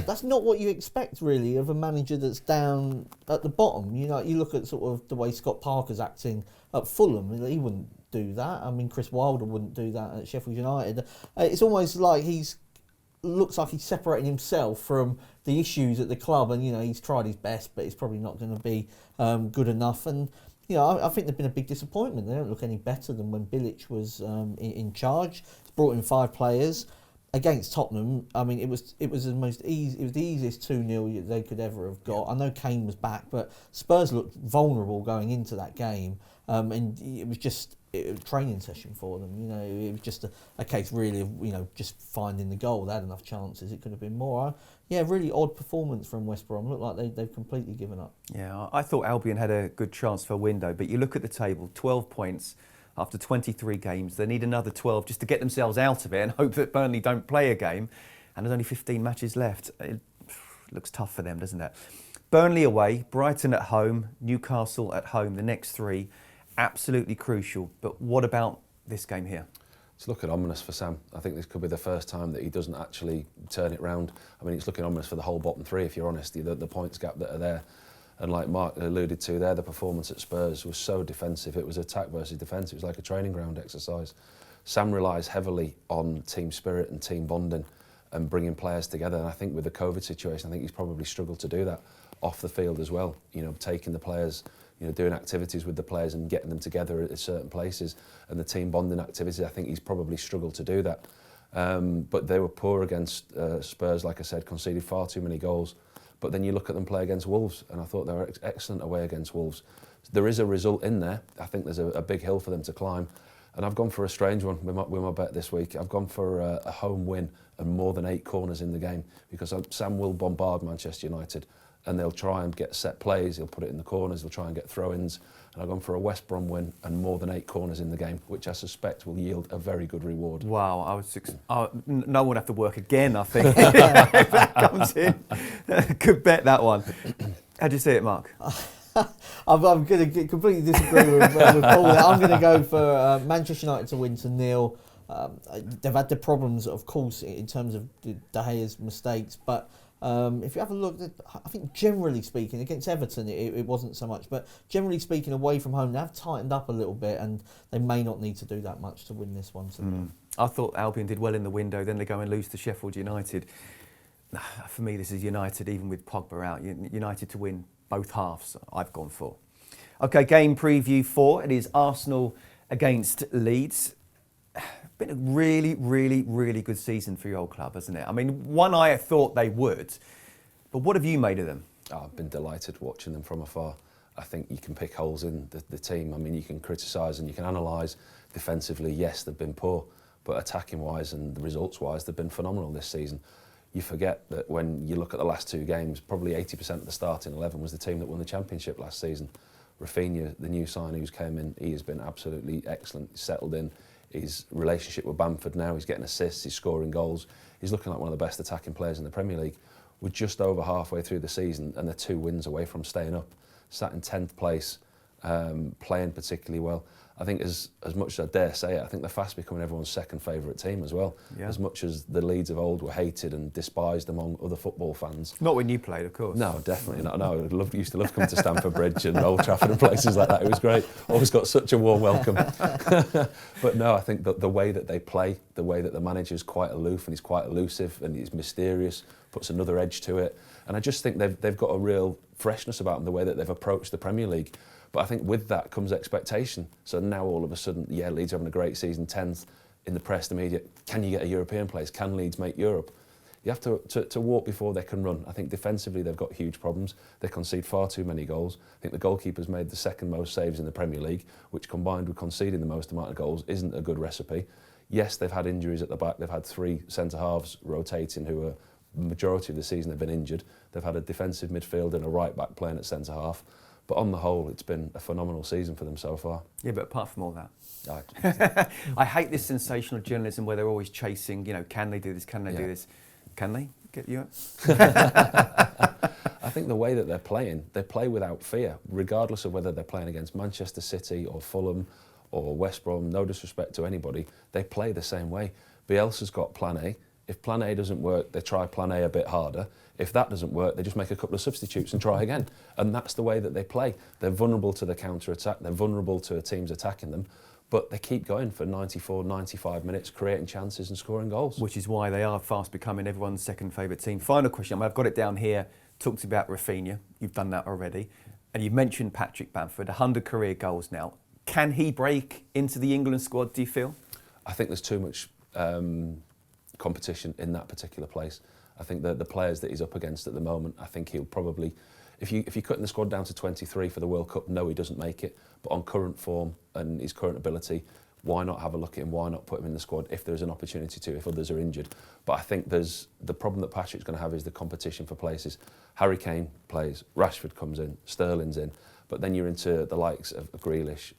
that's not what you expect really of a manager that's down at the bottom. You look at sort of the way Scott Parker's acting at Fulham. He wouldn't do that. Chris Wilder wouldn't do that at Sheffield United. It's almost like looks like he's separating himself from the issues at the club, and he's tried his best, but it's probably not going to be good enough. And I think they've been a big disappointment. They don't look any better than when Bilic was in charge. He's brought in 5 players. against Tottenham, I mean, it was the most easy. It was the easiest 2-0 they could ever have got. I know Kane was back, but Spurs looked vulnerable going into that game, and it was just a training session for them. You know, it was just a case really of just finding the goal. They had enough chances. It could have been more. Really odd performance from West Brom. Looked like they've completely given up. Yeah, I thought Albion had a good transfer window, but you look at the table, 12 points. After 23 games, they need another 12 just to get themselves out of it and hope that Burnley don't play a game. And there's only 15 matches left. It looks tough for them, doesn't it? Burnley away, Brighton at home, Newcastle at home. The next 3, absolutely crucial. But what about this game here? It's looking ominous for Sam. I think this could be the first time that he doesn't actually turn it round. I mean, it's looking ominous for the whole bottom 3, if you're honest. The points gap that are there. And like Mark alluded to there, the performance at Spurs was so defensive. It was attack versus defence. It was like a training ground exercise. Sam relies heavily on team spirit and team bonding and bringing players together. And I think with the COVID situation, I think he's probably struggled to do that off the field as well. You know, taking the players, doing activities with the players and getting them together at certain places. And the team bonding activities, I think he's probably struggled to do that. But they were poor against Spurs, like I said, conceded far too many goals. But then you look at them play against Wolves, and I thought they were excellent away against Wolves. There is a result in there. I think there's a big hill for them to climb. And I've gone for a strange one with my bet this week. I've gone for a home win and more than 8 corners in the game, because Sam will bombard Manchester United, and they'll try and get set plays. He'll put it in the corners. They'll try and get throw-ins. And I've gone for a West Brom win and more than 8 corners in the game, which I suspect will yield a very good reward. Wow, no one would have to work again, I think, if that comes in. Good bet, that one. How do you see it, Mark? I'm going to completely disagree with Paul there. I'm going to go for Manchester United to win to 0. They've had their problems, of course, in terms of De Gea's mistakes, but if you have a look, I think generally speaking, against Everton it wasn't so much, but generally speaking, away from home, they have tightened up a little bit, and they may not need to do that much to win this one. I thought Albion did well in the window, then they go and lose to Sheffield United. For me, this is United, even with Pogba out. United to win both halves, I've gone for. Okay, game preview 4. It is Arsenal against Leeds. Been a really, really, really good season for your old club, hasn't it? I mean, one I thought they would, but what have you made of them? I've been delighted watching them from afar. I think you can pick holes in the team. I mean, you can criticise and you can analyse. Defensively, yes, they've been poor, but attacking-wise and results-wise, they've been phenomenal this season. You forget that when you look at the last 2 games, probably 80% of the starting 11 was the team that won the Championship last season. Rafinha, the new signing who's came in, he has been absolutely excellent. He's settled in. His relationship with Bamford now, he's getting assists, he's scoring goals. He's looking like one of the best attacking players in the Premier League. We're just over halfway through the season and they're 2 wins away from staying up. Sat in 10th place, playing particularly well. I think as much as I dare say it, I think they're fast becoming everyone's second favourite team as well. Yeah. As much as the Leeds of old were hated and despised among other football fans. Not when you played, of course. No, definitely not. No, I used to love coming to Stamford Bridge and Old Trafford and places like that. It was great. Always got such a warm welcome. But no, I think that the way that they play, the way that the manager's quite aloof and he's quite elusive and he's mysterious, puts another edge to it. And I just think they've got a real freshness about them, the way that they've approached the Premier League. But I think with that comes expectation. So now all of a sudden, yeah, Leeds are having a great season, 10th in the press, the media. Can you get a European place? Can Leeds make Europe? You have to walk before they can run. I think defensively they've got huge problems. They concede far too many goals. I think the goalkeeper's made the 2nd most saves in the Premier League, which combined with conceding the most amount of goals isn't a good recipe. Yes, they've had injuries at the back. They've had 3 centre-halves rotating who are, the majority of the season have been injured. They've had a defensive midfielder and a right-back playing at centre-half. But on the whole, it's been a phenomenal season for them so far. Yeah, but apart from all that, I hate this sensational journalism where they're always chasing, can they do this, can they do this? Can they get you up? I think the way that they're playing, they play without fear, regardless of whether they're playing against Manchester City or Fulham or West Brom, no disrespect to anybody, they play the same way. Bielsa's got plan A. If plan A doesn't work, they try plan A a bit harder. If that doesn't work, they just make a couple of substitutes and try again. And that's the way that they play. They're vulnerable to the counter-attack. They're vulnerable to teams attacking them. But they keep going for 94, 95 minutes, creating chances and scoring goals. Which is why they are fast becoming everyone's second favourite team. Final question. I've got it down here. Talked about Rafinha. You've done that already. And you've mentioned Patrick Bamford, 100 career goals now. Can he break into the England squad, do you feel? I think there's too much competition in that particular place. I think that the players that he's up against at the moment, I think he'll probably, if you're cutting the squad down to 23 for the World Cup, no, he doesn't make it. But on current form and his current ability, why not have a look at him? Why not put him in the squad if there's an opportunity to, if others are injured? But I think there's the problem that Patrick's going to have is the competition for places. Harry Kane plays, Rashford comes in, Sterling's in, but then you're into the likes of Grealish,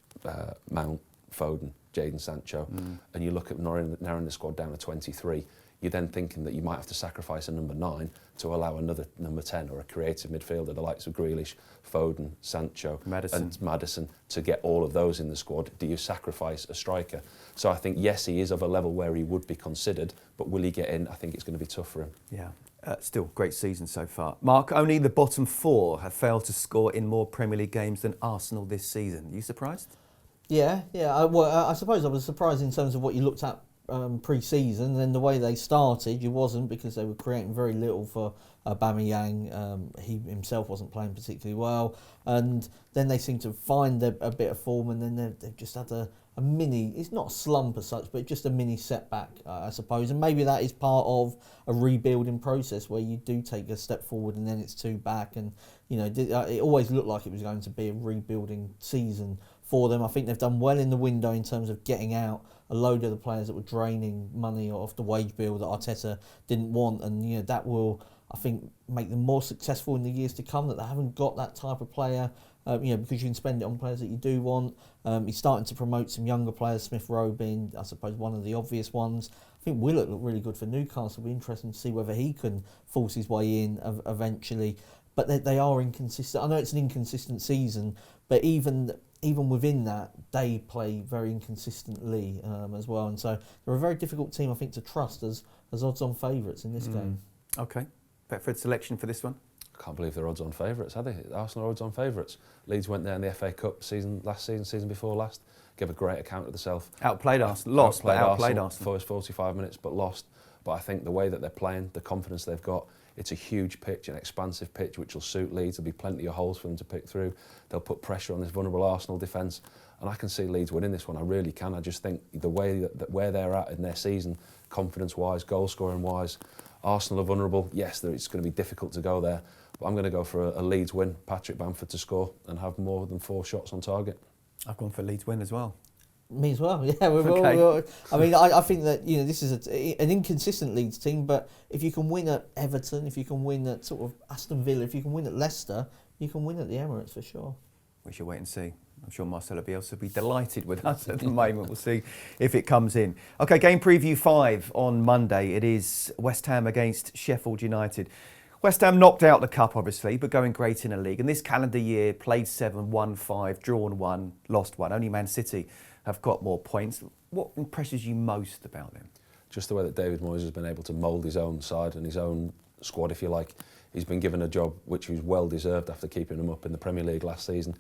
Mount, Foden, Jadon Sancho, and you look at narrowing the squad down to 23, you're then thinking that you might have to sacrifice a number 9 to allow another number 10 or a creative midfielder, the likes of Grealish, Foden, Sancho and Maddison, to get all of those in the squad. Do you sacrifice a striker? So I think, yes, he is of a level where he would be considered, but will he get in? I think it's going to be tough for him. Yeah. Still, great season so far. Mark, only the bottom 4 have failed to score in more Premier League games than Arsenal this season. Are you surprised? Yeah. I suppose I was surprised in terms of what you looked at pre-season, and the way they started. You wasn't, because they were creating very little for Aubameyang. He himself wasn't playing particularly well, and then they seemed to find a bit of form, and then they've just had a mini, it's not a slump as such, but just a mini setback, I suppose. And maybe that is part of a rebuilding process where you do take a step forward and then it's 2 back. And, you know, it always looked like it was going to be a rebuilding season for them. I think they've done well in the window in terms of getting out a load of the players that were draining money off the wage bill that Arteta didn't want. And, you know, that will, I think, make them more successful in the years to come, that they haven't got that type of player. Because you can spend it on players that you do want. He's starting to promote some younger players, Smith Rowe being, I suppose, one of the obvious ones. I think Willock looked really good for Newcastle. It'll be interesting to see whether he can force his way in eventually. But they are inconsistent. I know it's an inconsistent season, but even within that, they play very inconsistently as well. And so they're a very difficult team, I think, to trust as odds-on favourites in this game. OK. Betfred selection for this one? I can't believe they're odds-on favourites, are they? Arsenal are odds-on favourites. Leeds went there in the FA Cup season before last, gave a great account of themselves. Outplayed Arsenal, outplayed Arsenal. First 45 minutes, but lost. But I think the way that they're playing, the confidence they've got, it's a huge pitch, an expansive pitch, which will suit Leeds. There'll be plenty of holes for them to pick through. They'll put pressure on this vulnerable Arsenal defence. And I can see Leeds winning this one, I really can. I just think the way that where they're at in their season, confidence-wise, goal-scoring-wise, Arsenal are vulnerable. Yes, it's going to be difficult to go there. But I'm going to go for a Leeds win, Patrick Bamford to score and have more than 4 shots on target. I've gone for Leeds win as well. Me as well, yeah. I think that, you know, this is an inconsistent Leeds team, but if you can win at Everton, if you can win at sort of Aston Villa, if you can win at Leicester, you can win at the Emirates for sure. We shall wait and see. I'm sure Marcelo Bielsa will be delighted with us at the moment. We'll see if it comes in. OK, game preview 5 on Monday. It is West Ham against Sheffield United. West Ham knocked out the cup, obviously, but going great in a league. And this calendar year, played 7, won 5, drawn 1, lost 1. Only Man City have got more points. What impresses you most about them? Just the way that David Moyes has been able to mould his own side and his own squad, if you like. He's been given a job which was well deserved after keeping them up in the Premier League last season.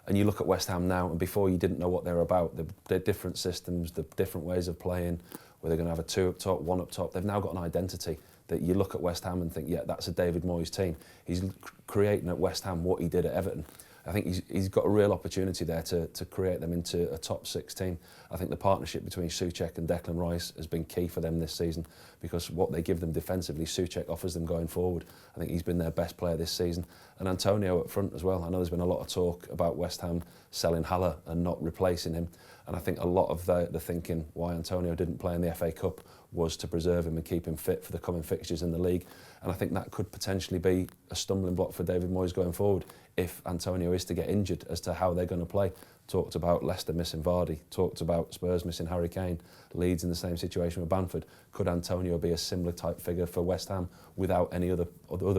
And you look at West Ham now, and before you didn't know what they're about, the different systems, the different ways of playing, where they're going to have a 2 up top, 1 up top. They've now got an identity that you look at West Ham and think, yeah, that's a David Moyes team. He's creating at West Ham what he did at Everton. I think he's got a real opportunity there to create them into a top 6 team. I think the partnership between Souček and Declan Rice has been key for them this season, because what they give them defensively, Souček offers them going forward. I think he's been their best player this season. And Antonio up front as well. I know there's been a lot of talk about West Ham selling Haller and not replacing him. And I think a lot of the thinking why Antonio didn't play in the FA Cup was to preserve him and keep him fit for the coming fixtures in the league. And I think that could potentially be a stumbling block for David Moyes going forward if Antonio is to get injured as to how they're going to play. Talked about Leicester missing Vardy, talked about Spurs missing Harry Kane, Leeds in the same situation with Bamford. Could Antonio be a similar type figure for West Ham without any other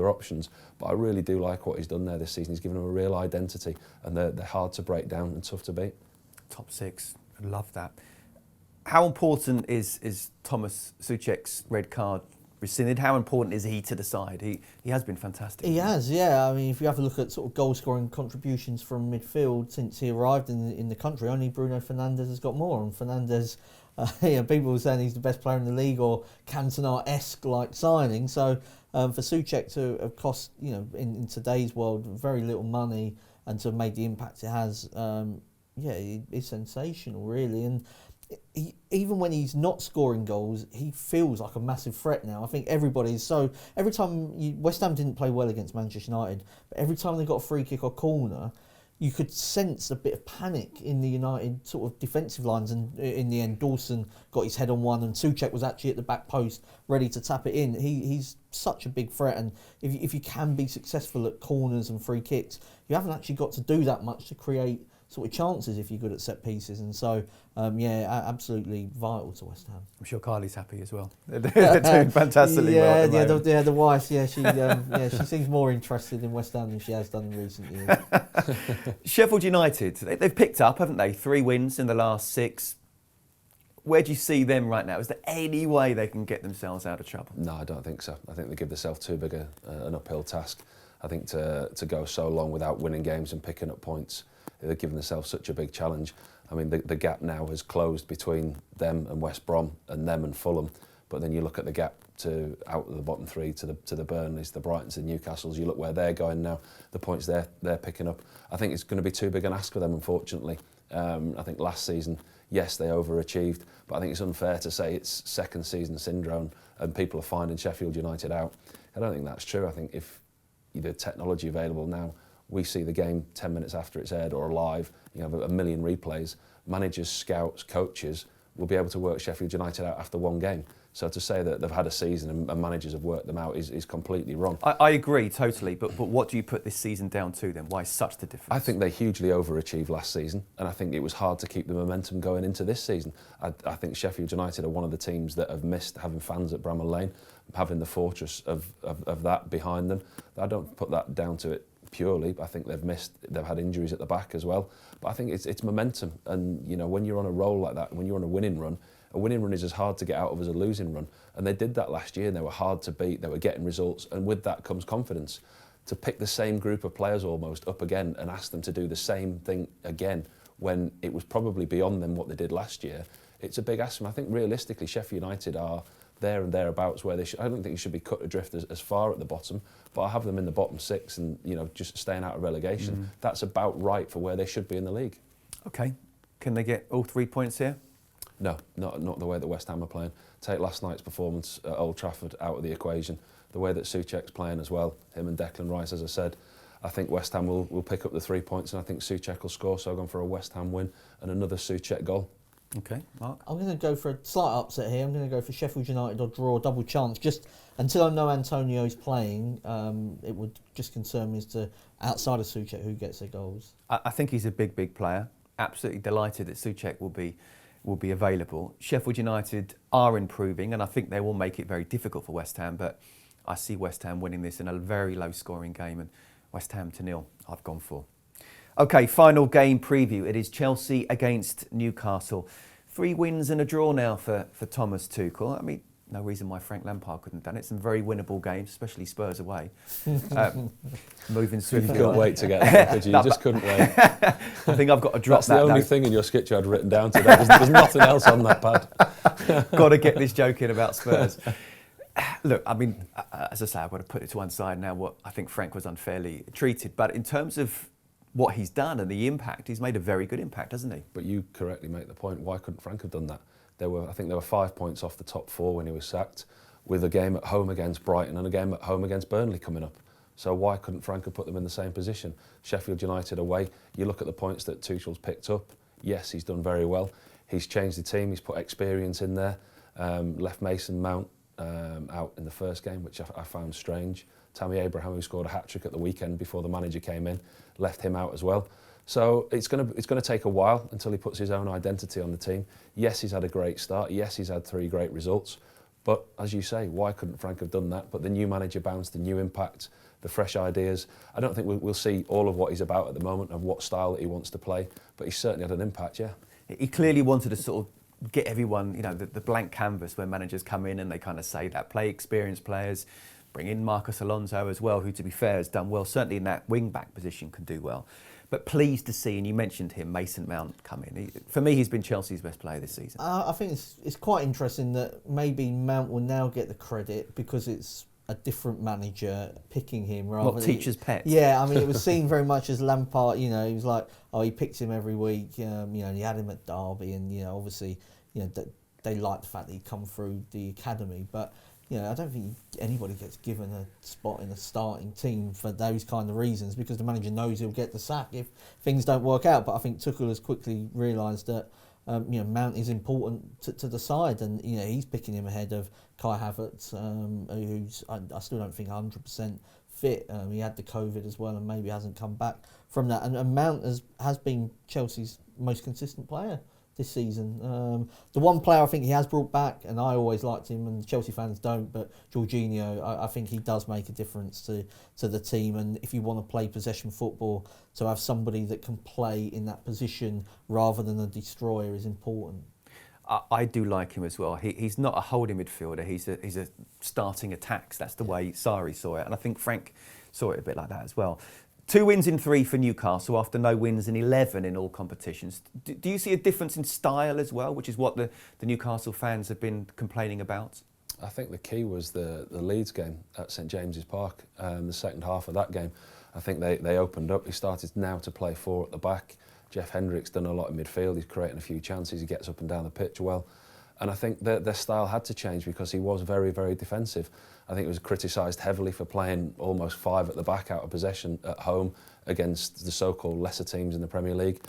options? But I really do like what he's done there this season. He's given them a real identity, and they're hard to break down and tough to beat. Top 6, I love that. How important is Thomas Souček's red card rescinded? How important is he to the side? He has been fantastic. He has, yeah. I mean, if you have a look at sort of goal-scoring contributions from midfield since he arrived in the country, only Bruno Fernandes has got more. And Fernandes, people were saying he's the best player in the league, or Cantona-esque like signing. So for Souček to have cost, in today's world, very little money, and to have made the impact it has, it's sensational, really. And even when he's not scoring goals, he feels like a massive threat now. I think everybody's every time West Ham didn't play well against Manchester United, but every time they got a free kick or corner, you could sense a bit of panic in the United sort of defensive lines, and in the end Dawson got his head on one and Souček was actually at the back post ready to tap it in. He's such a big threat, and if you can be successful at corners and free kicks, you haven't actually got to do that much to create sort of chances if you're good at set pieces, and so absolutely vital to West Ham. I'm sure Kylie's happy as well. They're doing fantastically well. The wife, she seems more interested in West Ham than she has done in recent years. Sheffield United, they've picked up, haven't they? 3 wins in the last 6. Where do you see them right now? Is there any way they can get themselves out of trouble? No, I don't think so. I think they give themselves too big an uphill task. I think to go so long without winning games and picking up points, they're giving themselves such a big challenge. I mean, the gap now has closed between them and West Brom and them and Fulham. But then you look at the gap to out of the bottom 3 to the Burnleys, the Brightons, the Newcastles. You look where they're going now, the points they're picking up. I think it's going to be too big an ask for them, unfortunately. I think last season, yes, they overachieved, but I think it's unfair to say it's second season syndrome and people are finding Sheffield United out. I don't think that's true. I think if the technology available now, we see the game 10 minutes after it's aired or live, you have a million replays. Managers, scouts, coaches will be able to work Sheffield United out after one game. So to say that they've had a season and managers have worked them out is completely wrong. I agree totally, but what do you put this season down to then? Why such the difference? I think they hugely overachieved last season, and I think it was hard to keep the momentum going into this season. I think Sheffield United are one of the teams that have missed having fans at Bramall Lane, having the fortress of that behind them. I don't put that down to it purely. I think they've had injuries at the back as well. But I think it's momentum, and when you're on a roll like that, when you're on a winning run is as hard to get out of as a losing run. And they did that last year, and they were hard to beat, they were getting results, and with that comes confidence. To pick the same group of players almost up again and ask them to do the same thing again when it was probably beyond them what they did last year, it's a big ask. I think realistically Sheffield United are there and thereabouts where they should. I don't think it should be cut adrift as far at the bottom, but I have them in the bottom 6 and just staying out of relegation. That's about right for where they should be in the league. Okay, can they get all 3 points here? No, not the way that West Ham are playing. Take last night's performance at Old Trafford out of the equation. The way that Souček's playing as well, him and Declan Rice, as I said, I think West Ham will pick up the 3 points, and I think Souček will score. So I'm going for a West Ham win and another Souček goal. Okay, Mark? I'm going to go for a slight upset here. I'm going to go for Sheffield United or draw, double chance. Just until I know Antonio's playing, it would just concern me as to, outside of Souček, who gets their goals. I think he's a big player. Absolutely delighted that Souček will be available. Sheffield United are improving, and I think they will make it very difficult for West Ham, but I see West Ham winning this in a very low scoring game, and West Ham to 0 I've gone for. Okay, final game preview. It is Chelsea against Newcastle. 3 wins and a draw now for Thomas Tuchel. I mean, no reason why Frank Lampard couldn't have done it. Some very winnable games, especially Spurs away. Moving swiftly. You couldn't wait to get there, could you? You just couldn't wait. I think I've got to drop That's that. the only thing in your sketch I'd written down today. There's nothing else on that pad. Got to get this joke in about Spurs. Look, I mean, as I say, I've got to put it to one side now. What I think Frank was unfairly treated, but in terms of what he's done and the impact, he's made a very good impact, hasn't he? But you correctly make the point. Why couldn't Frank have done that? I think there were 5 points off the top 4 when he was sacked, with a game at home against Brighton and a game at home against Burnley coming up. So why couldn't Frank have put them in the same position? Sheffield United away, you look at the points that Tuchel's picked up. Yes, he's done very well. He's changed the team, he's put experience in there, left Mason Mount out in the first game, which I found strange. Tammy Abraham, who scored a hat-trick at the weekend before the manager came in, left him out as well. So it's going to take a while until he puts his own identity on the team. Yes, he's had a great start. Yes, he's had 3 great results. But as you say, why couldn't Frank have done that? But the new manager bounced, the new impact, the fresh ideas. I don't think we'll see all of what he's about at the moment and what style that he wants to play. But he's certainly had an impact, yeah. He clearly wanted to sort of get everyone, the blank canvas where managers come in and they kind of say that, play experienced players, bring in Marcus Alonso as well, who to be fair has done well, certainly in that wing-back position can do well. But pleased to see, and you mentioned him, Mason Mount come in. For me, he's been Chelsea's best player this season. I think it's quite interesting that maybe Mount will now get the credit because it's a different manager picking him rather than... Not teacher's pet. Yeah, I mean, it was seen very much as Lampard, he was like, he picked him every week, he had him at Derby and, obviously they like the fact that he'd come through the academy, but I don't think anybody gets given a spot in a starting team for those kind of reasons, because the manager knows he'll get the sack if things don't work out. But I think Tuchel has quickly realised that Mount is important to the side, and he's picking him ahead of Kai Havertz, who's I still don't think 100% fit. He had the COVID as well, and maybe hasn't come back from that. And Mount has been Chelsea's most consistent player this season. The one player I think he has brought back, and I always liked him, and Chelsea fans don't, but Jorginho, I think he does make a difference to the team. And if you want to play possession football, to have somebody that can play in that position rather than a destroyer is important. I do like him as well. He's not a holding midfielder. He's a starting attacks. That's the way Sarri saw it, and I think Frank saw it a bit like that as well. 2 wins in 3 for Newcastle after no wins in 11 in all competitions. Do you see a difference in style as well, which is what the Newcastle fans have been complaining about? I think the key was the Leeds game at St James's Park. The second half of that game, I think they opened up. He started now to play 4 at the back. Jeff Hendrick's done a lot in midfield. He's creating a few chances. He gets up and down the pitch well. And I think their style had to change because he was very, very defensive. I think he was criticised heavily for playing almost 5 at the back out of possession at home against the so-called lesser teams in the Premier League.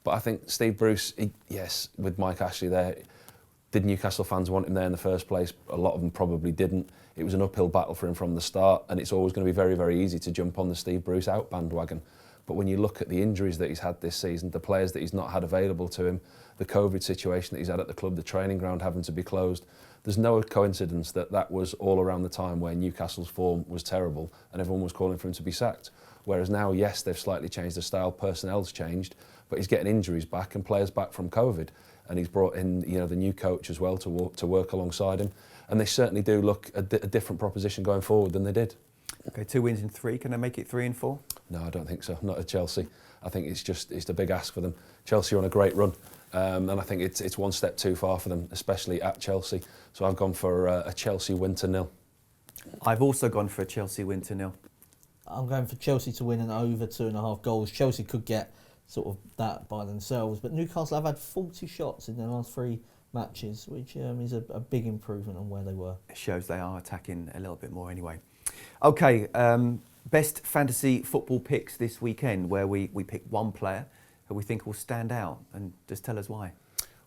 But I think Steve Bruce, yes, with Mike Ashley there, did Newcastle fans want him there in the first place? A lot of them probably didn't. It was an uphill battle for him from the start, and it's always going to be very, very easy to jump on the Steve Bruce out bandwagon. But when you look at the injuries that he's had this season, the players that he's not had available to him, the COVID situation that he's had at the club, the training ground having to be closed, there's no coincidence that was all around the time where Newcastle's form was terrible and everyone was calling for him to be sacked. Whereas now, yes, they've slightly changed the style, personnel's changed, but he's getting injuries back and players back from COVID. And he's brought in, the new coach as well to work alongside him. And they certainly do look a different proposition going forward than they did. Okay, 2 wins in 3. Can they make it 3 and 4? No, I don't think so. Not at Chelsea. I think it's a big ask for them. Chelsea are on a great run, and I think it's one step too far for them, especially at Chelsea. So I've gone for a Chelsea win to 0. I've also gone for a Chelsea win to 0. I'm going for Chelsea to win and over 2.5 goals. Chelsea could get sort of that by themselves, but Newcastle have had 40 shots in their last 3 matches, which is a big improvement on where they were. It shows they are attacking a little bit more anyway. Okay, best fantasy football picks this weekend, where we pick one player who we think will stand out, and just tell us why.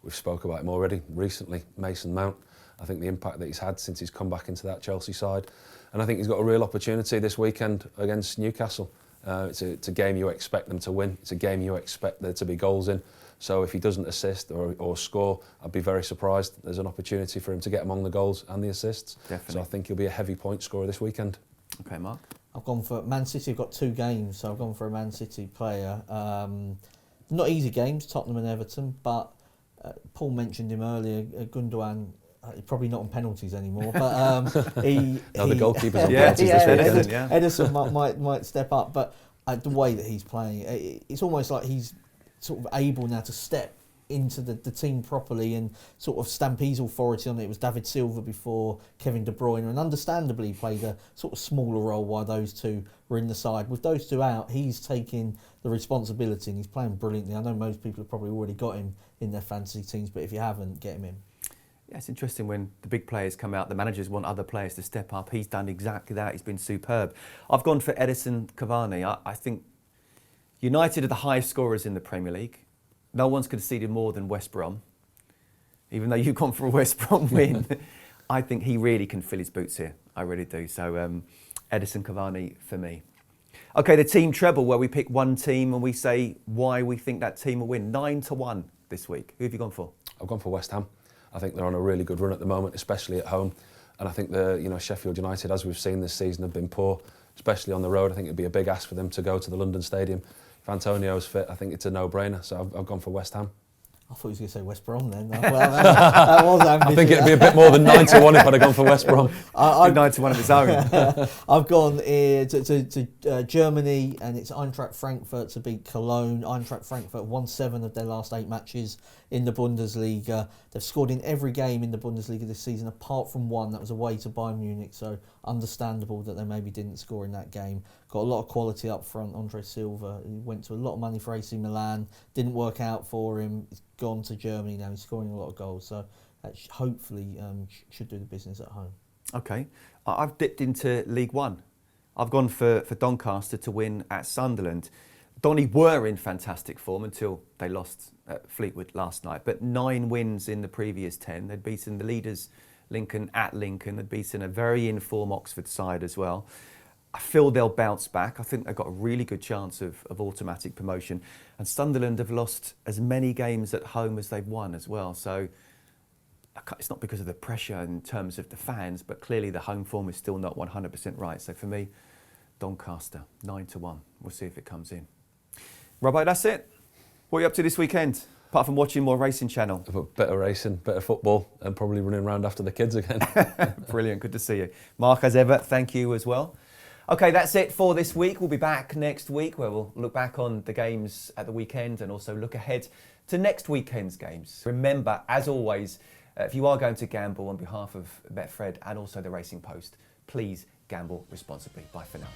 We've spoke about him already recently, Mason Mount. I think the impact that he's had since he's come back into that Chelsea side, and I think he's got a real opportunity this weekend against Newcastle. It's a game you expect them to win. It's a game you expect there to be goals in. So if he doesn't assist or score, I'd be very surprised. There's an opportunity for him to get among the goals and the assists. Definitely. So I think he'll be a heavy point scorer this weekend. Okay, Mark? I've gone for Man City. I've got 2 games, so I've gone for a Man City player. Not easy games, Tottenham and Everton, but Paul mentioned him earlier, Gundogan. Probably not on penalties anymore, but the goalkeeper's on penalties this weekend. Ederson might step up, but the way that he's playing, it's almost like he's sort of able now to step into the team properly and sort of stamp his authority on it. It was David Silva before Kevin De Bruyne, and understandably he played a sort of smaller role while those two were in the side. With those two out, he's taking the responsibility and he's playing brilliantly. I know most people have probably already got him in their fantasy teams, but if you haven't, get him in. Yeah, it's interesting when the big players come out, the managers want other players to step up. He's done exactly that. He's been superb. I've gone for Edison Cavani. I think United are the highest scorers in the Premier League. No one's conceded more than West Brom. Even though you've gone for a West Brom win, I think he really can fill his boots here. I really do. So Edison Cavani for me. Okay, the team treble, where we pick one team and we say why we think that team will win. 9-1 this week. Who have you gone for? I've gone for West Ham. I think they're on a really good run at the moment, especially at home. And I think Sheffield United, as we've seen this season, have been poor, especially on the road. I think it'd be a big ask for them to go to the London Stadium. If Antonio's fit, I think it's a no-brainer. So I've gone for West Ham. I thought he was going to say West Brom then. Well, that was ambitious. I think it'd be a bit more than 9-1 if I'd have gone for West Brom. 9-1 of its own. I've gone to Germany, and it's Eintracht Frankfurt to beat Cologne. Eintracht Frankfurt won 7 of their last 8 matches in the Bundesliga. They've scored in every game in the Bundesliga this season, apart from one that was away to Bayern Munich. So understandable that they maybe didn't score in that game. Got a lot of quality up front. Andre Silva, he went to a lot of money for AC Milan, didn't work out for him. He's gone to Germany now. He's scoring a lot of goals, so that hopefully should do the business at home. Okay, I've dipped into League One. I've gone for Doncaster to win at Sunderland. Donny were in fantastic form until they lost at Fleetwood last night, but 9 wins in the previous 10. They'd beaten the leaders Lincoln at Lincoln. They'd beaten a very in-form Oxford side as well. I feel they'll bounce back. I think they've got a really good chance of automatic promotion. And Sunderland have lost as many games at home as they've won as well. So it's not because of the pressure in terms of the fans, but clearly the home form is still not 100% right. So for me, Doncaster, 9-1. We'll see if it comes in. Robbo, that's it. What are you up to this weekend? Apart from watching more Racing Channel. Bit of racing, bit of football, and probably running around after the kids again. Brilliant, good to see you. Mark, as ever, thank you as well. Okay, that's it for this week. We'll be back next week where we'll look back on the games at the weekend and also look ahead to next weekend's games. Remember, as always, if you are going to gamble on behalf of Betfred and also the Racing Post, please gamble responsibly. Bye for now.